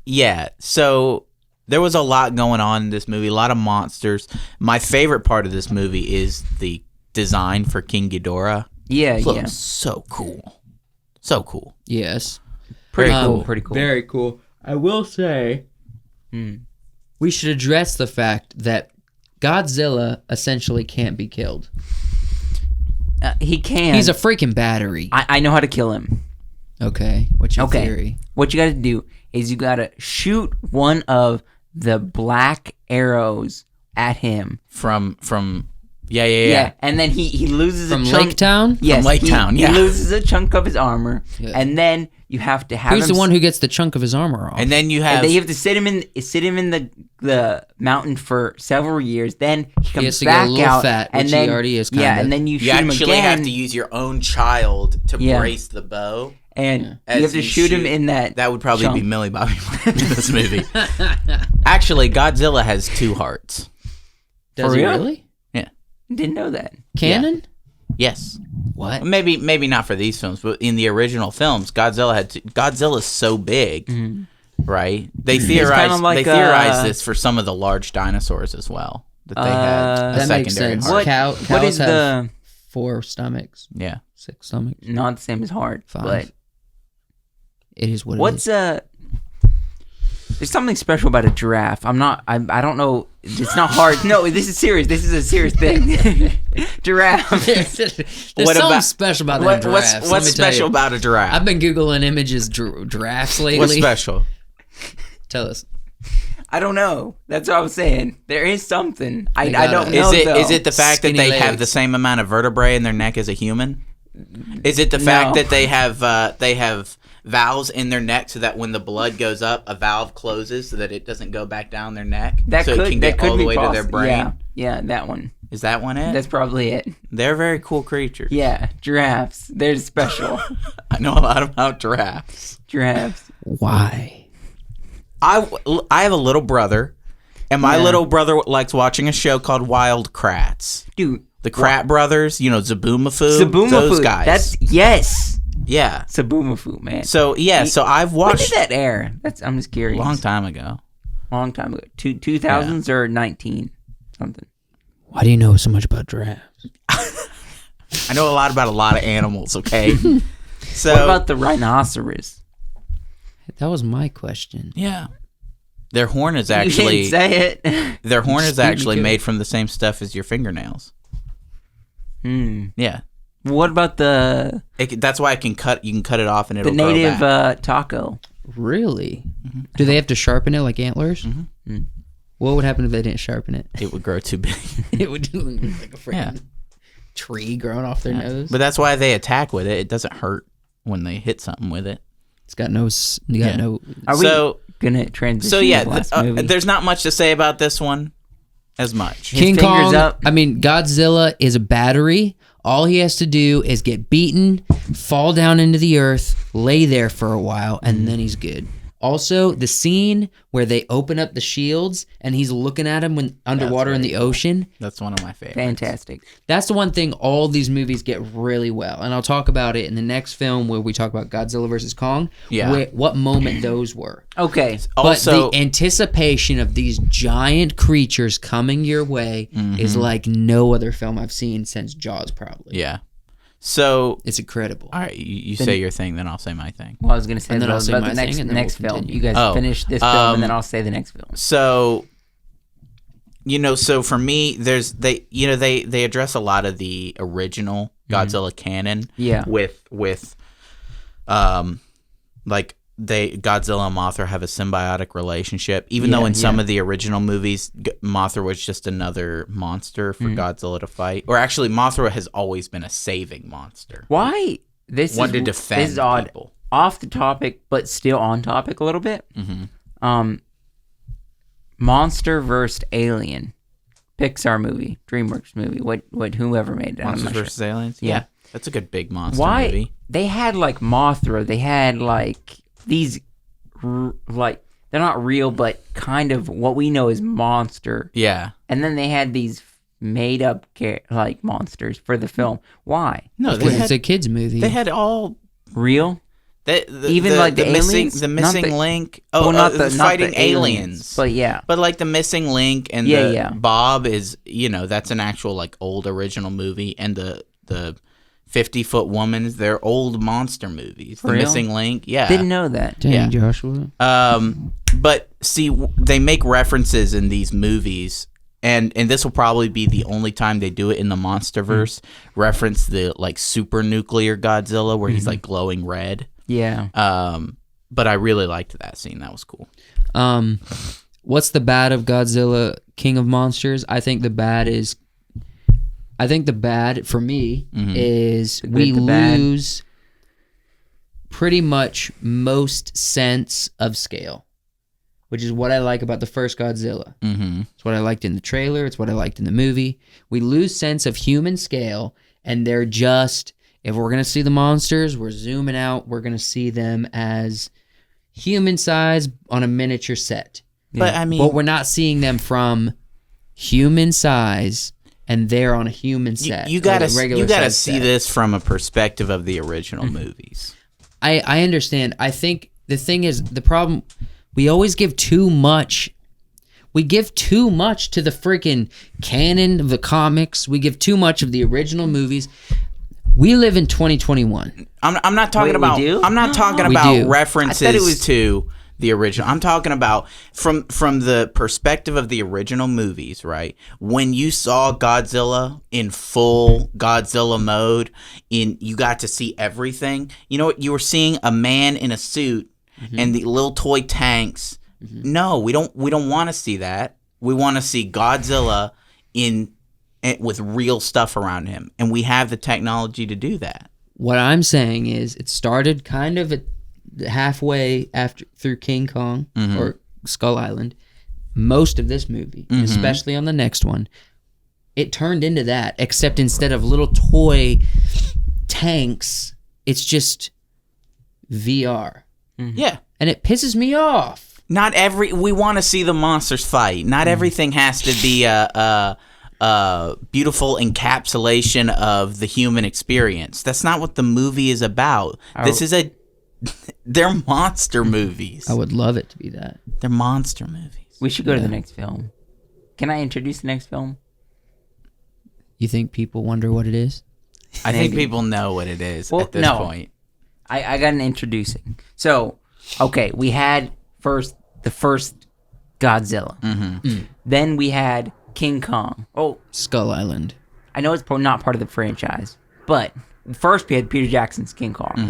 Yeah. So there was a lot going on in this movie, a lot of monsters. My favorite part of this movie is the design for King Ghidorah. Yeah, Looks yeah. so cool. So cool. Yes. Pretty Very cool. cool. Pretty cool. Very cool. I will say, we should address the fact that Godzilla essentially can't be killed. He can. He's a freaking battery. I know how to kill him. Okay. What's your Okay. theory? What you got to do is you got to shoot one of the black arrows at him. From yeah. And then he loses From a chunk. Lake Town? Yes, Lake Town, yeah. He loses a chunk of his armor, Yeah. and then you have to have Who's him. the one who gets the chunk of his armor off? And then you And have then you have to sit him in the the mountain for several years. Then he comes has to back get a little out, fat, and which then he already is. yeah, Kinda. and then you shoot You him actually again, have to use your own child to brace the bow. and you As have to shoot him in that. That would probably be chunk. Millie Bobby Brown in this movie. Actually, Godzilla has 2 hearts. Does For he real? really? Yeah. Didn't know that. Canon? Yes. What? Maybe not for these films, but in the original films, Godzilla's so big, right? They theorized this for some of the large dinosaurs as well. That they had a That makes secondary sense. heart. Cows What is have the 4 stomachs, Yeah. 6 stomachs. not the same as hard? 5. But It is what it what's is. There's something special about a giraffe. I don't know. It's not hard. No, this is serious. This is a serious thing. Giraffe. There's What something about- special about them giraffes. let What's me tell special you. about a giraffe? I've been Googling images giraffes lately. What's special? Tell us. I don't know. That's what I was saying. There is something. I got don't it. know. Is it the fact that Skinny they have legs. the same amount of vertebrae in their neck as a human? Is it the fact that they have valves in their neck so that when the blood goes up, a valve closes so that it doesn't go back down their neck? That so could, it can that get could all the be way to their possible. brain. Yeah, that one. Is that one it? That's probably it. They're very cool creatures. Yeah, giraffes. They're special. I know a lot about giraffes. Giraffes. Why? I have a little brother, and my little brother likes watching a show called Wild Kratts. Dude. The Krat brothers, Zaboomafoo. Sabumafu. Those guys. Yes. Yeah. Sabumafu, man. So, so I've When watched... did that air? I'm just curious. Long time ago. Long time ago. 2000s or 19 something. Why do you know so much about giraffes? I know a lot about a lot of animals, okay? So What about the rhinoceros? That was my question. yeah. Their horn is You actually didn't say it. their horn is Speak me actually good. made from the same stuff as your fingernails. Yeah. What about the That's why you can cut it off and it'll grow native back. taco? Really? Do they have to sharpen it like antlers? What would happen if they didn't sharpen it? It would grow too big. It would look like a freaking tree growing off their nose. But that's why they attack with it. It doesn't hurt when they hit something with it. It's got no. No. Are we gonna transition? So yeah, to the last movie? there's not much to say about this one as much. King fingers Kong. up. I mean, Godzilla is a battery. All he has to do is get beaten, fall down into the earth, lay there for a while, and then he's good. Also, the scene where they open up the shields and he's looking at him when underwater in the ocean. That's one of my favorites. Fantastic. That's the one thing all these movies get really well. And I'll talk about it in the next film where we talk about Godzilla versus Kong. Yeah. What moment those were. Okay. Also, But the anticipation of these giant creatures coming your way is like no other film I've seen since Jaws, probably. yeah. So, It's incredible. all right, you say your thing, then I'll say my thing. Well, I was gonna say And then about, I'll say about my the next thing, and then next we'll film. continue. You guys Oh, finish this film, and then I'll say the next film. So, so for me, they address a lot of the original Godzilla canon. Yeah. With like Godzilla and Mothra have a symbiotic relationship, even though in some of the original movies, Mothra was just another monster for Godzilla to fight. Or actually, Mothra has always been a saving monster. Why? One to defend This is odd. people. Off the topic, but still on topic a little bit. Monster vs. Alien, Pixar movie, DreamWorks movie. What? Whoever made it. I'm Monsters not sure. vs. Aliens? Yeah. That's a good big monster Why movie. they had like Mothra? They had like these, like they're not real, but kind of what we know as monster. Yeah. And then they had these made up like monsters for the film. Why? No, It's a kid's movie. they had all... Real? Even the, like the missing, aliens? the Not missing the- link. well, not the fighting not the aliens. But yeah. But like the missing link and Yeah. Bob is, that's an actual like old original movie, and the 50-foot woman, they're old monster movies. The real? missing link, yeah. Didn't know that. Dang, yeah. Joshua. But see, they make references in these movies, and this will probably be the only time they do it in the MonsterVerse. Reference the like super nuclear Godzilla where he's like glowing red. Yeah. But I really liked that scene. That was cool. What's the bad of Godzilla King of Monsters? I think the bad for me is good, we the bad. lose pretty much most sense of scale. which is what I like about the first Godzilla. Mm-hmm. It's what I liked in the trailer. It's what I liked in the movie. We lose sense of human scale, and they're just, if we're going to see the monsters, we're zooming out. We're going to see them as human size on a miniature set. But I mean, But we're not seeing them from human size and they're on a human set. you gotta see this from a perspective of the original movies. I understand. I think the thing is, the problem, we always give too much. We give too much to the freaking canon of the comics. We give too much of the original movies. We live in 2021. I'm not talking Wait, about. we do? I'm not talking We about do. references I thought it was- to the original. I'm talking about from the perspective of the original movies, right? When you saw Godzilla in full Godzilla mode, you got to see everything. You know what? You were seeing a man in a suit and the little toy tanks. No, we don't want to see that. We want to see Godzilla with real stuff around him, and we have the technology to do that. What I'm saying is, it started kind of at halfway through King Kong or Skull Island. Most of this movie, especially on the next one, it turned into that. Except instead of little toy tanks, it's just VR, Yeah. and it pisses me off. We want to see the monsters fight. Not everything has to be a beautiful encapsulation of the human experience. That's not what the movie is about. They're monster movies. I would love it to be that. They're monster movies. We should go to the next film. Can I introduce the next film? You think people wonder what it is? I think Maybe. people know what it is Well, at this no. point. I got an introducing. So, okay, we had the first Godzilla. Then we had King Kong. Oh, Skull Island. I know it's not part of the franchise, but first we had Peter Jackson's King Kong.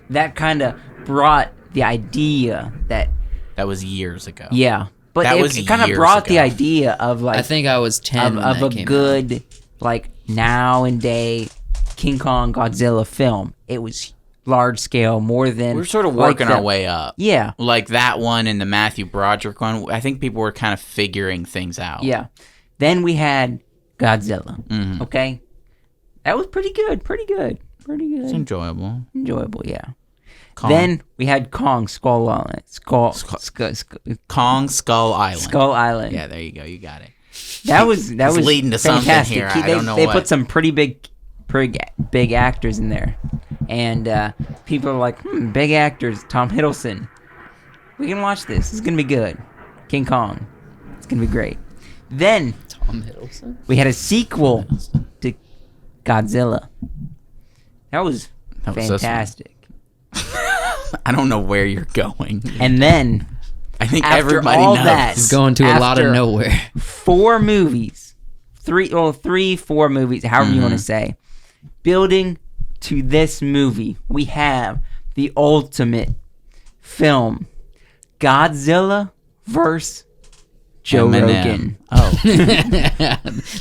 That kind of brought the idea that, That was years ago. yeah, but That was it kind of years brought the ago. idea of like I think I was 10 when of that a came good like now and day King Kong Godzilla film. It was large scale, more than We're sort of like working our way up. Yeah, Like that one and the Matthew Broderick one. I think people were kind of figuring things out. yeah. Then we had Godzilla. Okay, that was pretty good. It's enjoyable. Enjoyable, yeah. Kong. Then we had Kong Skull Island. Skull Kong Skull Island. Skull Island. Yeah, there you go. You got it. That was leading to something fantastic. here. I don't know they what. put some pretty big actors in there, and people are like, big actors. Tom Hiddleston. We can watch this. It's gonna be good. King Kong. It's gonna be great. Then Tom Hiddleston. we had a sequel to Godzilla. That was That was this one. fantastic. I don't know where you're going. And then I think after everybody all knows. that, He's going to a lot of After nowhere. 4 movies, 4 movies, however you want to say, building to this movie, we have the ultimate film, Godzilla vs. Joe Eminem. Rogan. Oh,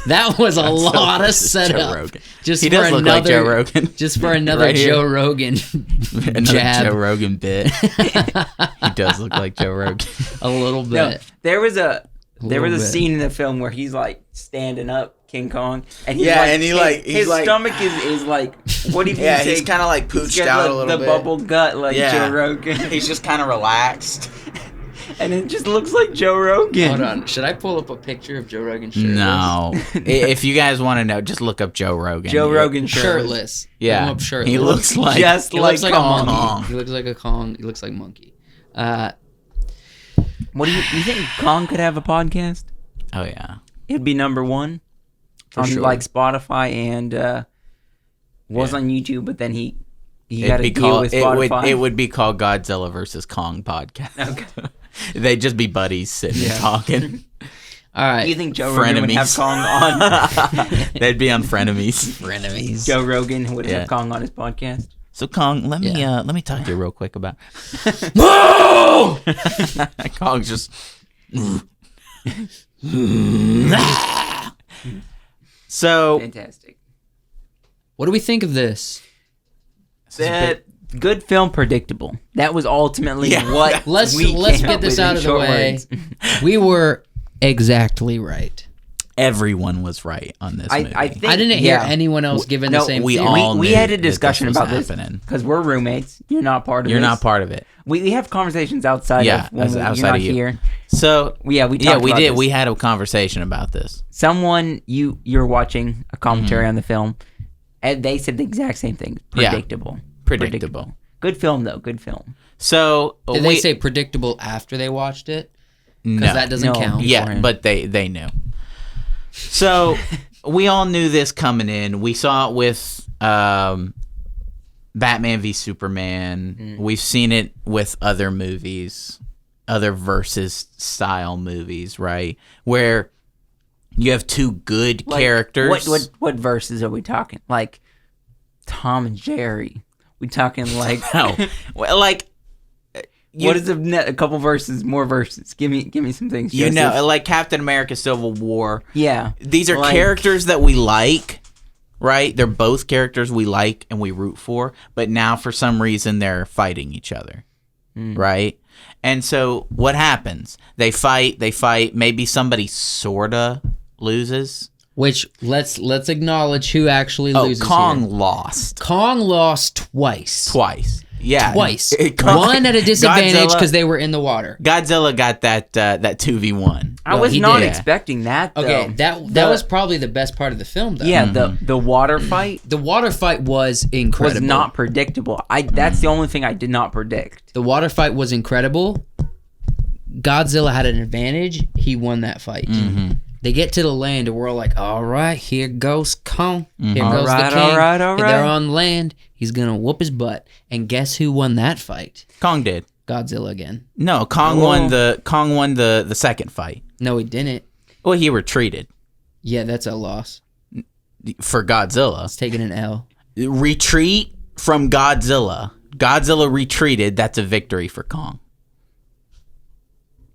That was a lot of Joe setup. Rogan. Just He for does look another, like Joe Rogan. Just for another Right here. Joe Rogan Another jab. Joe Rogan bit. He does look like Joe Rogan. A little No, bit. there was a little bit. scene in the film where he's like standing up, King Kong, and he's Yeah, like, and he's his like- stomach is like, what did he Yeah, say? he's kind of like He's pooched got out the, a little the bit. bubble gut like Yeah. Joe Rogan. He's just kind of relaxed. And it just looks like Joe Rogan. Hold on. Should I pull up a picture of Joe Rogan shirtless? No. If you guys want to know, just look up Joe Rogan. Joe Rogan Shirtless. Yeah. Look him up shirtless. He looks like just He like looks like Kong. a monkey. He looks like a Kong. He looks like a monkey. What do you think Kong could have a podcast? Oh yeah. It'd be number 1 on sure. like Spotify and was Yeah. on YouTube, but then he got It'd to be deal called. with It Spotify. would be called Godzilla versus Kong podcast. Okay. They'd just be buddies sitting and talking. All right. Do you think Joe Rogan would have Frenemies. Kong on? They'd be on frenemies. Frenemies. Joe Rogan would Yeah. have Kong on his podcast. So Kong, let me Yeah. let me talk to you real quick about. Kong's just. So Fantastic. What do we think of this? good film, predictable. That was ultimately what Let's we came get up this with out in of the short way. words. We were exactly right. Everyone was right on this movie. I think I didn't hear anyone else giving the same we theory. all we knew had a that discussion this was about this happening. because we're roommates. You're not part of You're this. not part of it. We have conversations outside of when you're outside not of you. here. So we talked about did. this. We had a conversation about this. Someone you're watching a commentary on the film, and they said the exact same thing. Predictable. Predictable. Good film though. Good film. So Did they say predictable after they watched it? no? Because that doesn't count. Yeah, beforehand. but they knew. So we all knew this coming in. We saw it with Batman v Superman. We've seen it with other movies, other versus style movies, right? Where you have two good characters. What verses are we talking? Like Tom and Jerry? We talking like No, well, like what is a couple verses? More verses. Give me some things. you Joseph. know, like Captain America: Civil War. Yeah. These are Like- characters that we like, right? They're both characters we like and we root for, but now for some reason they're fighting each other, right? And so what happens? They fight. Maybe somebody sorta loses. Which let's acknowledge who actually loses. Kong here. lost Kong lost twice. Yeah, Twice. Kong- One at a disadvantage Godzilla- because they were in the water. Godzilla got that 2v1. I Well, was he not did. expecting that. Though. Okay, that was probably the best part of the film, though. Yeah, the water fight The water fight was incredible. was not predictable. That's the only thing I did not predict. The water fight was incredible. Godzilla had an advantage. He won that fight. They get to the land and we're all like, all right, here goes Kong. Here goes Alright, the king. alright. They're on land. He's going to whoop his butt. And guess who won that fight? Kong did. Godzilla again. No, Kong won the second fight. No, he didn't. Well, he retreated Yeah, that's a loss. for Godzilla. It's taking an L. Retreat from Godzilla. Godzilla retreated. That's a victory for Kong.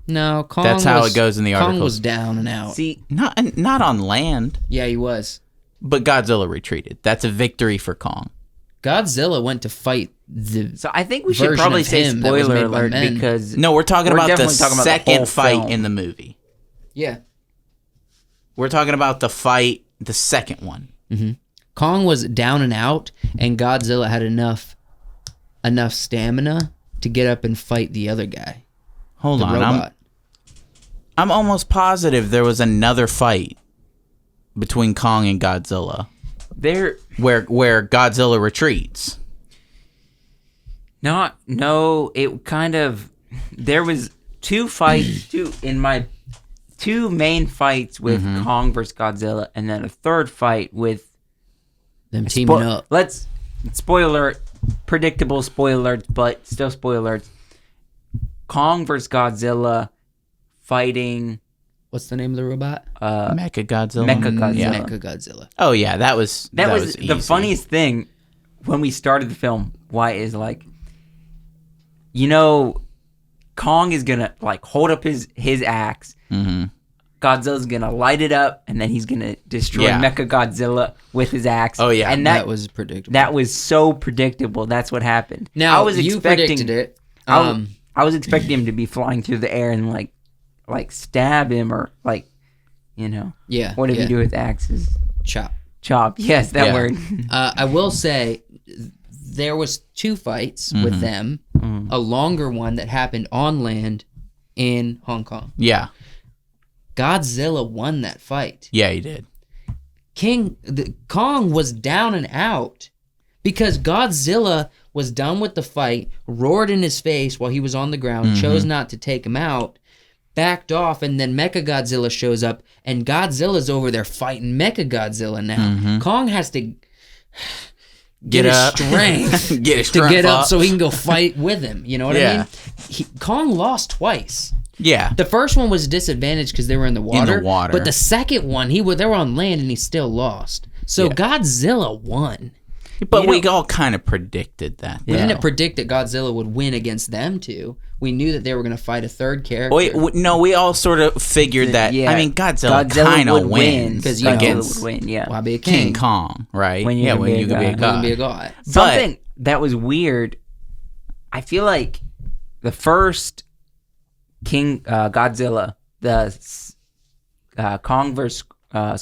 No, Kong That's how it goes in the Kong articles. was down and out. See, Not on land, Yeah, he was. but Godzilla retreated. That's a victory for Kong. Godzilla went to fight the... so I think we should version probably of say him that was spoiler made by alert men. because No, we're talking about the definitely talking about the second whole fight film. in the movie. Yeah. We're talking about the fight, the second one. Kong was down and out, and Godzilla had enough stamina to get up and fight the other guy, Hold the on, robot. I'm almost positive there was another fight between Kong and Godzilla there where Godzilla retreats. it kind of there was two main fights with Kong versus Godzilla, and then a third fight with Them teaming up. Let's spoiler, predictable spoilers, but still spoilers. Kong versus Godzilla fighting What's the name of the robot? Mechagodzilla. Mechagodzilla. Yeah. Mechagodzilla. Oh yeah, that was the easy. funniest thing when we started the film. Wyatt is like, Kong is gonna like hold up his axe. Godzilla's gonna light it up, and then he's gonna destroy Mechagodzilla with his axe. Oh, yeah. and That was predictable. that was so predictable. That's what happened. Now, I was you expecting predicted it. I was expecting him to be flying through the air and like stab him or Yeah. whatever yeah. you do with axes. Chop. Yes, that Yeah. word. I will say there was two fights with them. A longer one that happened on land in Hong Kong. Yeah. Godzilla won that fight. Yeah, he did. Kong was down and out because Godzilla was done with the fight, roared in his face while he was on the ground, chose not to take him out, backed off, and then Mechagodzilla shows up, and Godzilla's over there fighting Mechagodzilla now. Kong has to get his up. strength Get his to strength get up up. so he can go fight with him. You know what I Yeah. mean? Kong lost twice. Yeah. The first one was disadvantaged because they were in the water. water. But the second one, they were on land and he still lost. So Yeah. Godzilla won. But we all kind of predicted that. We Yeah. didn't predict that Godzilla would win against them two. We knew that they were going to fight a third character. We all sort of figured that. Yeah. I mean, Godzilla kind of would win wins because Godzilla against would win. Yeah. Why be a king? King Kong, right? When you yeah, can when be a you can be a god. He can god. be a god. Something that was weird. I feel like the first Godzilla, the Kong vs.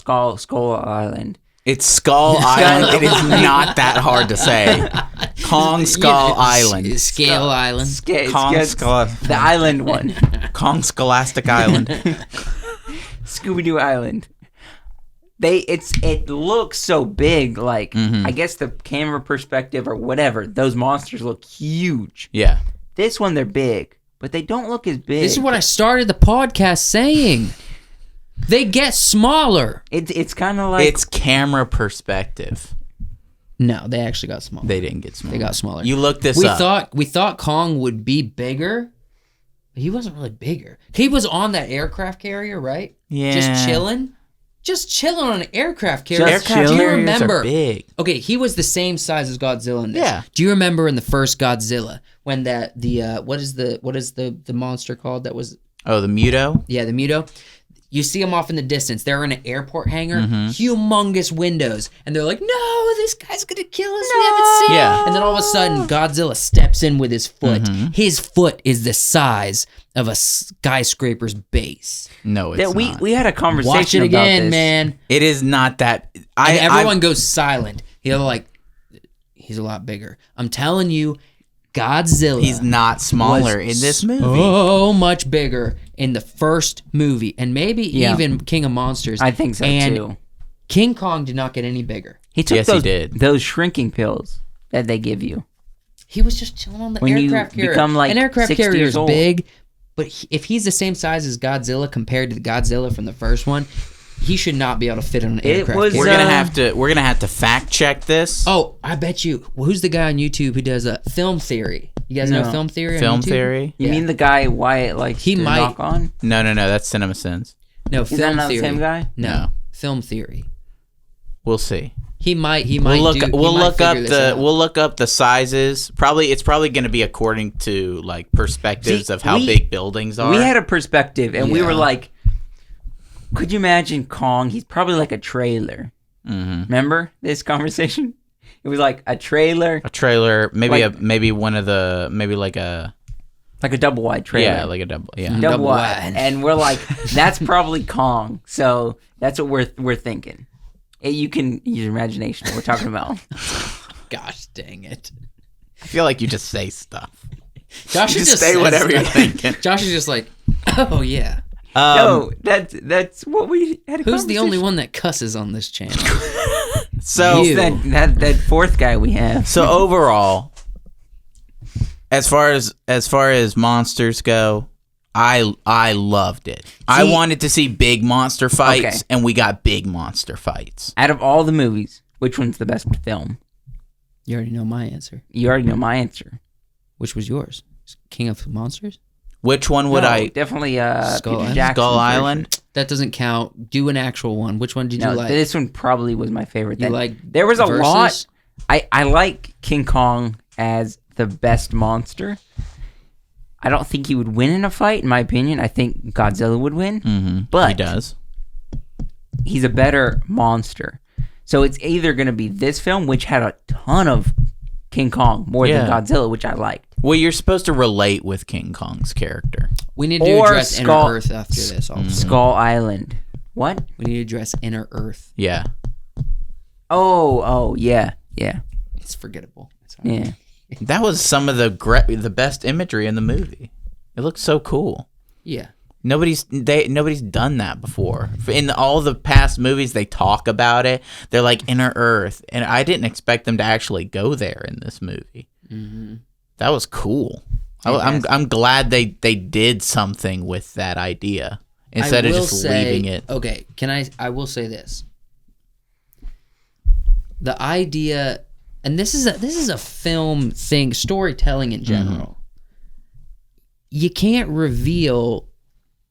Skull Island. It's Skull Island. It is not that hard to say. Kong Skull Island. Scale Island. The island one. Kong Scholastic Island. Scooby-Doo Island. It looks so big, like I guess the camera perspective or whatever, those monsters look huge. Yeah. This one they're big, but they don't look as big. This is what I started the podcast saying. They get smaller. It's kind of like It's camera perspective. No, they actually got smaller. They didn't get smaller. They got smaller. You looked this up. We thought Kong would be bigger, but he wasn't really bigger. He was on that aircraft carrier, right? Yeah. Just chilling on an aircraft carrier. Aircraft Do you carriers remember? are big. Okay, he was the same size as Godzilla in this. Yeah. Do you remember in the first Godzilla when what is the monster called that was? Oh, the Muto? Yeah, the Muto. You see them off in the distance. They're in an airport hangar, humongous windows, and they're like, "No, this guy's gonna kill us. We haven't seen." Yeah. And then all of a sudden, Godzilla steps in with his foot. His foot is the size of a skyscraper's base. No, it's not. we had a conversation Watch it about again, this. man. It is not that. And everyone goes silent. They're like, "He's a lot bigger." I'm telling you, Godzilla. He's not smaller in this movie. So much bigger in the first movie, and maybe even King of Monsters. I think so too. King Kong did not get any bigger. He took Yes, he did. those shrinking pills that they give you. He was just chilling on the When you aircraft carrier. become, like, An aircraft 60 carrier years is old. big, but if he's the same size as Godzilla compared to the Godzilla from the first one, he should not be able to fit on an aircraft was, carrier. We're gonna have to fact check this. Oh, I bet you. Who's the guy on YouTube who does a film theory? You guys know No. film theory? on Film YouTube? theory? You mean the guy Wyatt likes He to might- knock on? No, that's CinemaSins. No, Is that film not theory. the same guy? No, film theory. We'll see. He might. We'll look up the. the sizes. It's probably going to be according to like perspectives See, of how big buildings are. We had a perspective, and we were Yeah. like, could you imagine Kong? He's probably like a trailer. Remember this conversation? It was like a trailer, a trailer, maybe like- maybe like a like a double wide trailer. yeah, like a double yeah. double Double wide. wide. And we're like, that's probably Kong. So that's what we're thinking. You can use your imagination. We're talking about. Gosh dang it! I feel like you just say stuff. Josh You is just just say says whatever you're stuff. thinking. Josh is just like, oh yeah. No, that's what we had. Who's the only one that cusses on this channel? So You. that fourth guy we have? So overall, as far as monsters go, I loved it. I wanted to see big monster fights, Okay. and we got big monster fights. Out of all the movies, which one's the best film? You already know my answer. You already know my answer. Which was yours? King of Monsters? Which one would No, I? definitely Skull Peter Island? Jackson's Skull version. Island. That doesn't count. Do an actual one. Which one did No, you like? this one probably was my favorite. You Then. like there was a Versus? lot. I like King Kong as the best monster. I don't think he would win in a fight, in my opinion. I think Godzilla would win, but He does. he's a better monster. So it's either going to be this film, which had a ton of King Kong more than Yeah. Godzilla, which I liked. Well, you're supposed to relate with King Kong's character. We need to Or address Skull- Inner Earth after this. Also. Skull Island. What? We need to address Inner Earth. Yeah. Oh, yeah. It's forgettable. It's all right. Yeah. That was some of the best imagery in the movie. It looked so cool. Yeah. Nobody's done that before. In all the past movies, they talk about it. They're like Inner Earth, and I didn't expect them to actually go there in this movie. That was cool. I'm glad they did something with that idea instead of just leaving it. Okay, I will say this. The idea, and this is a film thing, storytelling in general. You can't reveal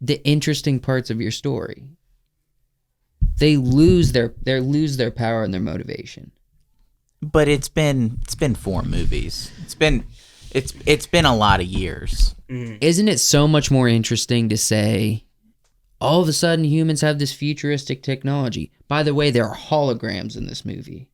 the interesting parts of your story. They lose their power and their motivation. But it's been 4 movies. It's been a lot of years. Isn't it so much more interesting to say, all of a sudden humans have this futuristic technology? By the way, there are holograms in this movie.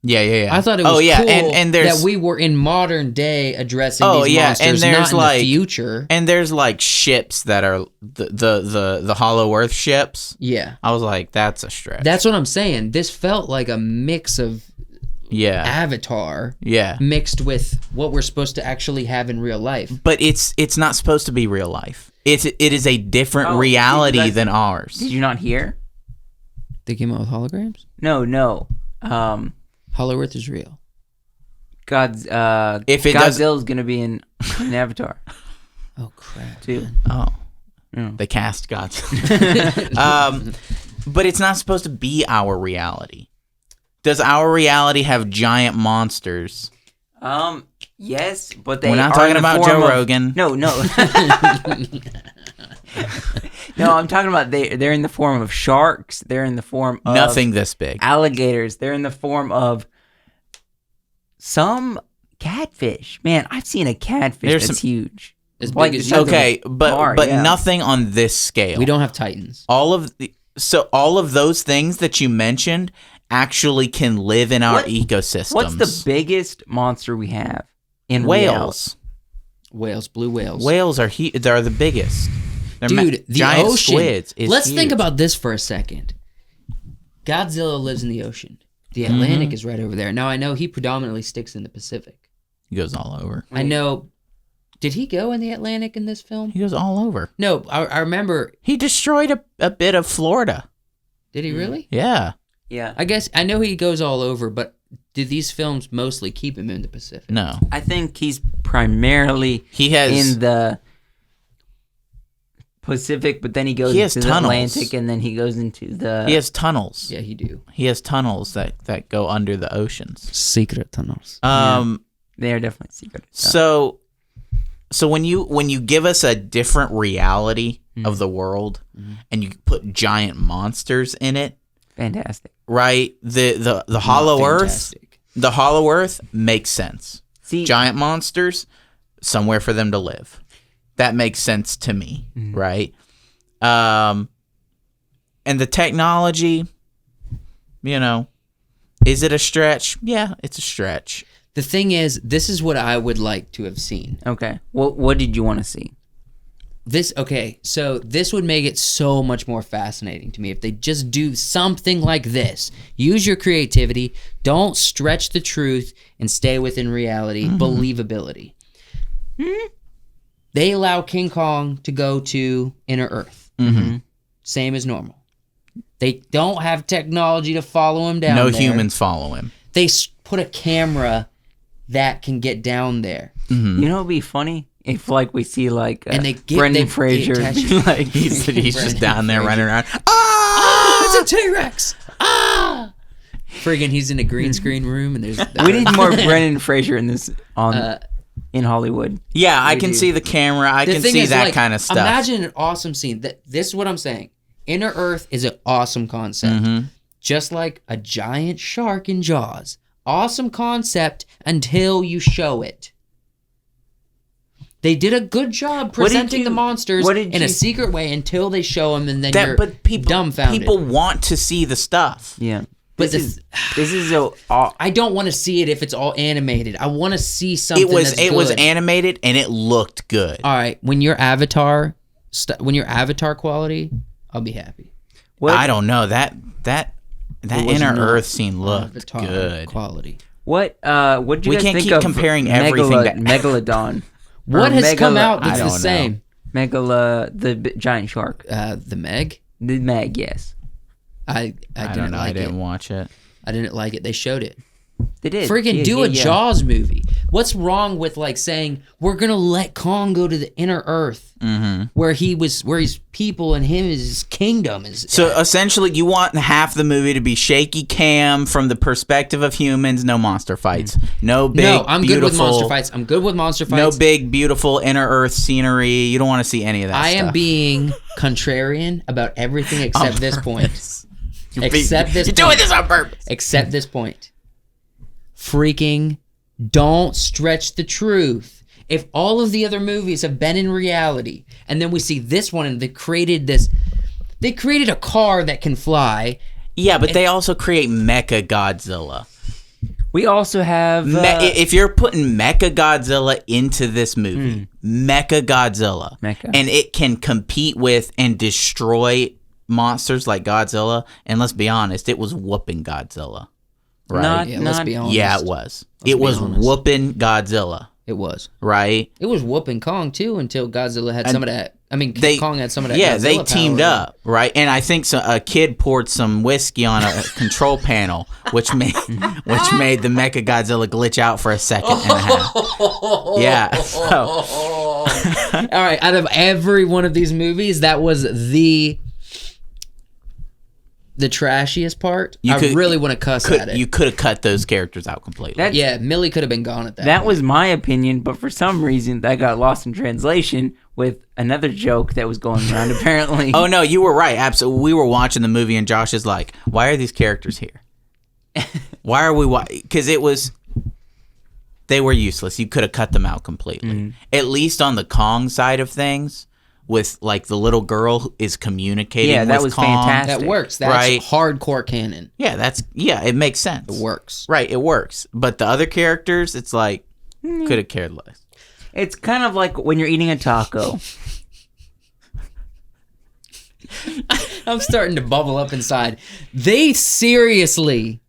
Yeah. I thought it was cool and there's, that we were in modern day addressing these monsters, and there's not in the future. And there's like ships that are the Hollow Earth ships. Yeah. I was like, that's a stretch. That's what I'm saying. This felt like a mix of Avatar mixed with what we're supposed to actually have in real life. But it's not supposed to be real life. It is a different reality than ours. Did you not hear? They came out with holograms? No. Hollow Earth is real. Godzilla's gonna be in Avatar. Oh crap! Too. Oh, they cast Godzilla. But it's not supposed to be our reality. Does our reality have giant monsters? Yes, but we're not talking about Joe Rogan. No. No, I'm talking about they're in the form of sharks. They're in the form of nothing this big. Alligators. They're in the form of some catfish. Man, I've seen a catfish that's huge. As big as you. Okay, but nothing on this scale. We don't have titans. All of those things that you mentioned actually can live in our ecosystems. What's the biggest monster we have in whales? Whales, blue whales. Whales are they're the biggest. They're Dude, the giant ocean. Squids is Let's huge. think about this for a second. Godzilla lives in the ocean. The Atlantic is right over there. Now I know he predominantly sticks in the Pacific. He goes all over. I know. Did he go in the Atlantic in this film? He goes all over. No, I remember. He destroyed a bit of Florida. Did he really? Yeah. Yeah. I guess I know he goes all over, but did these films mostly keep him in the Pacific? No. I think he's primarily in the Pacific, but then he goes into the Atlantic, and then he goes into the... He has tunnels. Yeah, he do. He has tunnels that go under the oceans. Secret tunnels. They are definitely secret. So when you give us a different reality of the world, and you put giant monsters in it, fantastic, right? The Hollow Earth, the Hollow Earth makes sense. See, giant monsters, somewhere for them to live. That makes sense to me, right? And the technology, is it a stretch? Yeah, it's a stretch. The thing is, this is what I would like to have seen. Okay. What did you want to see? So this would make it so much more fascinating to me if they just do something like this. Use your creativity. Don't stretch the truth and stay within reality. Believability. They allow King Kong to go to Inner Earth. Same as normal. They don't have technology to follow him down there. No humans follow him. They put a camera that can get down there. You know, it'd be funny if we see and they get Brendan Fraser, he's just down there running around. It's a T-Rex! Friggin', he's in a green screen room, and there's. We need more Brendan Fraser in this in Hollywood. Yeah, I can see the camera. I can see that kind of stuff. Imagine an awesome scene. This is what I'm saying. Inner Earth is an awesome concept. Just like a giant shark in Jaws. Awesome concept until you show it. They did a good job presenting the monsters in a secret way until they show them, and then you're dumbfounded. People want to see the stuff. Yeah. But this is I don't want to see it if it's all animated. I want to see something that's good. It was animated and it looked good. All right, when your avatar quality, I'll be happy. I don't know that Inner Earth scene looked good. Quality. What did you guys think of? We can't keep comparing everything to Megalodon. What has come out that's the same? The giant shark. The Meg? The Meg, yes. I don't know. I didn't watch it. I didn't like it. They showed it. They did. Freaking do a Jaws movie. What's wrong with saying we're gonna let Kong go to the Inner Earth, where he's people and his kingdom is. So essentially, you want half the movie to be shaky cam from the perspective of humans, no monster fights, no big. No, I'm good with monster fights. No big beautiful Inner Earth scenery. You don't want to see any of that. I am being contrarian about everything except this point. You're doing this on purpose. Except this point. Freaking don't stretch the truth. If all of the other movies have been in reality, and then we see this one, and they created a car that can fly. Yeah, but they also create Mecha Godzilla. We also have if you're putting Mechagodzilla into this movie, Mechagodzilla, and it can compete with and destroy monsters like Godzilla, and let's be honest, it was whooping Godzilla, right? Let's be honest. Yeah, it was. It was whooping Godzilla. It was. Right? It was whooping Kong, too, until Godzilla had some of that. I mean, Kong had some of that. Yeah, Godzilla they teamed power. up, right? And I think a kid poured some whiskey on a control panel, which made the Mechagodzilla glitch out for a second and a half. Yeah. So. All right, out of every one of these movies, that was the trashiest part. I really want to cuss at it. You could have cut those characters out completely. Yeah, Millie could have been gone at that That point. was my opinion, but for some reason that got lost in translation with another joke that was going around apparently. Oh no, you were right. Absolutely. We were watching the movie and Josh is like, "Why are these characters here? Why are we because they were useless. You could have cut them out completely. At least on the Kong side of things. With like the little girl who is communicating with that was Kong. fantastic. That works. That's right? hardcore canon. Yeah, it makes sense. It works. Right, it works. But the other characters, it's like could have cared less. It's kind of like when you're eating a taco. I'm starting to bubble up inside. They seriously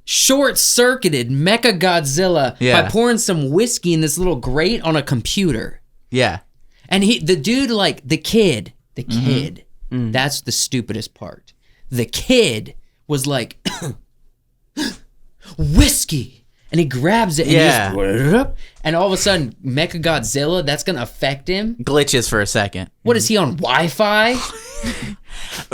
short-circuited Mechagodzilla by pouring some whiskey in this little grate on a computer. Yeah. And the dude, like, the kid, that's the stupidest part. The kid was like, whiskey. And he grabs it and and all of a sudden, Mechagodzilla, that's going to affect him. Glitches for a second. What is he on Wi-Fi?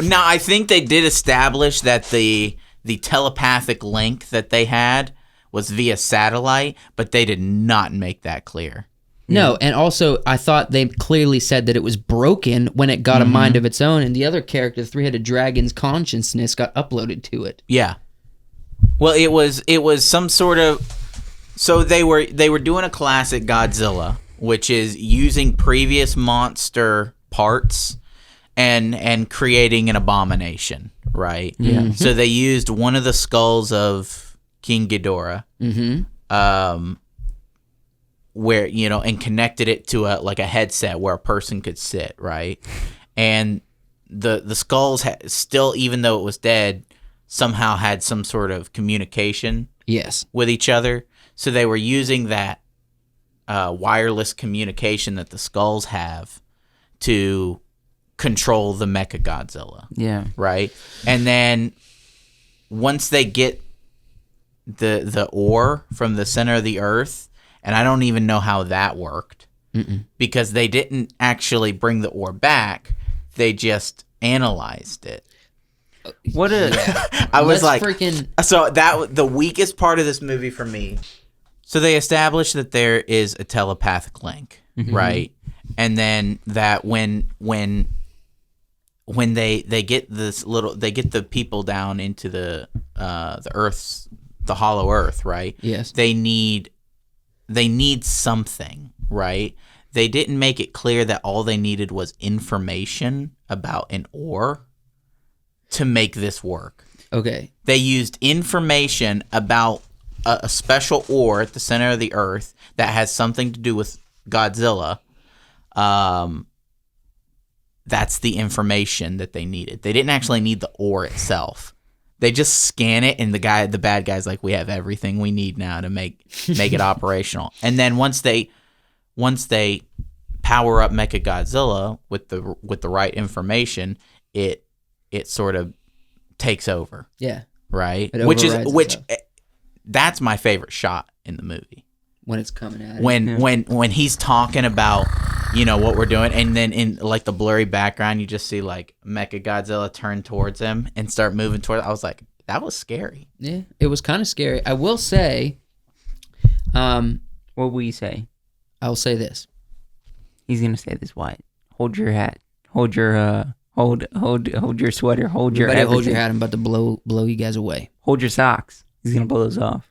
Now, I think they did establish that the telepathic link that they had was via satellite, but they did not make that clear. No, and also I thought they clearly said that it was broken when it got a mind of its own, and the other character, the three-headed dragon's consciousness, got uploaded to it. Yeah. Well, it was some sort of so they were doing a classic Godzilla, which is using previous monster parts and creating an abomination, right? Yeah. So they used one of the skulls of King Ghidorah. Where and connected it to a headset where a person could sit, right? And the skulls still, even though it was dead, somehow had some sort of communication with each other. So they were using that wireless communication that the skulls have to control the Mechagodzilla. Yeah. Right? And then once they get the ore from the center of the earth, and I don't even know how that worked because they didn't actually bring the ore back. They just analyzed it. What a... I was like... So that the weakest part of this movie for me. So they established that there is a telepathic link, right? And then that when they get they get the people down into the Earth's, the hollow Earth, right? Yes. They need something, right? They didn't make it clear that all they needed was information about an ore to make this work. Okay. They used information about a special ore at the center of the earth that has something to do with Godzilla. That's the information that they needed. They didn't actually need the ore itself. They just scan it, and the bad guy's like, "We have everything we need now to make it operational." And then once they power up Mechagodzilla with the right information, it sort of takes over. Yeah. Right. Which that's my favorite shot in the movie. When it's coming at it. When he's talking about what we're doing, and then in like the blurry background you just see like Mechagodzilla turn towards him and start moving towards. I was like, that was scary. Yeah, it was kind of scary. I will say, what will you say? I'll say this. He's gonna say this, Wyatt. Hold your hat. Hold your hold your sweater. Hold your everything. Hold your hat. I'm about to blow you guys away. Hold your socks. He's gonna blow those off.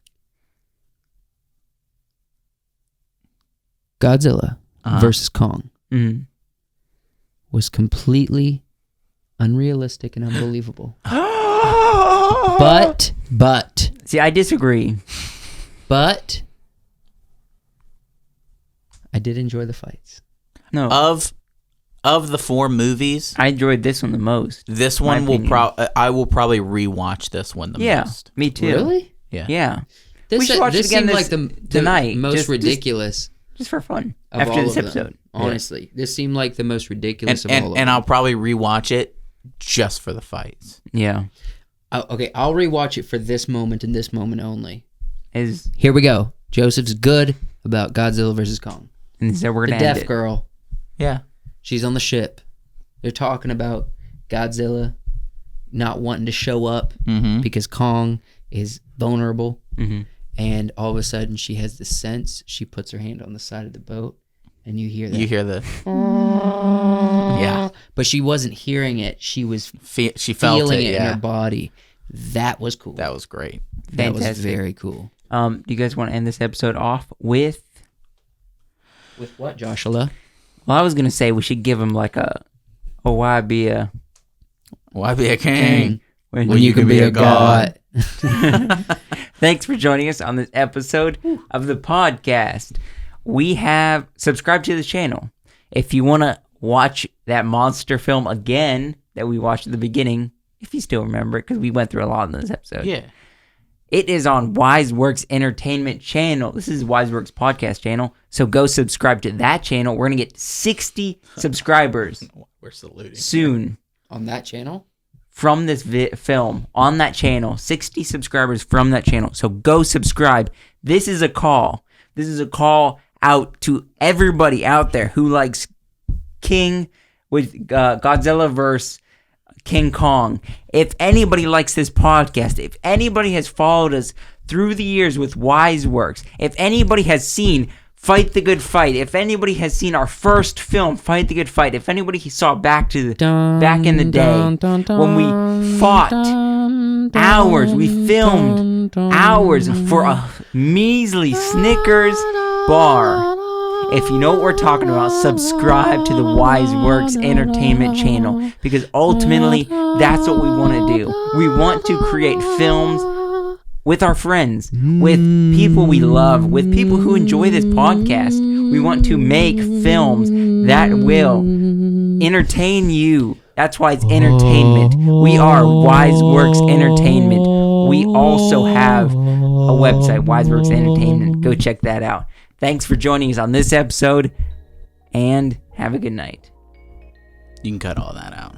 Godzilla versus Kong was completely unrealistic and unbelievable. But. See, I disagree. But. I did enjoy the fights. No. Of the 4 movies, I enjoyed this one the most. This one I will probably rewatch this one the most. Me too. Really? Yeah. This, we should watch it again seemed like the tonight. most ridiculous. Just for fun. Of after all this of episode. them, honestly. This seemed like the most ridiculous of all of them. And I'll probably rewatch it just for the fights. Yeah. Okay, I'll rewatch it for this moment and this moment only. Is Here we go. Joseph's good about Godzilla vs. Kong. and so we're The gonna end deaf it. girl. Yeah. She's on the ship. They're talking about Godzilla not wanting to show up because Kong is vulnerable. Mm-hmm. And all of a sudden, she has the sense. She puts her hand on the side of the boat, and you hear that. You hear the... Yeah. But she wasn't hearing it. She was She felt feeling it, in yeah. her body. That was cool. That was great. That was Fantastic. very cool. Do you guys want to end this episode off with? With what, Joshua? Well, I was gonna say we should give him like a why be a king? when When you can be a god. Thanks for joining us on this episode of the podcast. We have subscribed to the channel. If you want to watch that monster film again that we watched at the beginning, if you still remember it, because we went through a lot in this episode. Yeah. It is on Wiseworks Entertainment channel. This is Wiseworks podcast channel. So go subscribe to that channel. We're going to get 60 subscribers We're saluting. soon On that channel? from this film on that channel. 60 subscribers from that channel. So go subscribe. This is a call. This is a call out to everybody out there who likes King with Godzilla versus King Kong. If anybody likes this podcast, if anybody has followed us through the years with Wiseworks, if anybody has seen Fight the Good Fight, if anybody has seen our first film, Fight the Good Fight, if anybody saw back in the day when we fought hours, we filmed hours for a measly Snickers bar. If you know what we're talking about, subscribe to the Wiseworks Entertainment channel, because ultimately that's what we want to do. We want to create films with our friends, with people we love, with people who enjoy this podcast. We want to make films that will entertain you. That's why it's entertainment. We are Wiseworks Entertainment. We also have a website, Wiseworks Entertainment. Go check that out. Thanks for joining us on this episode, and have a good night. You can cut all that out.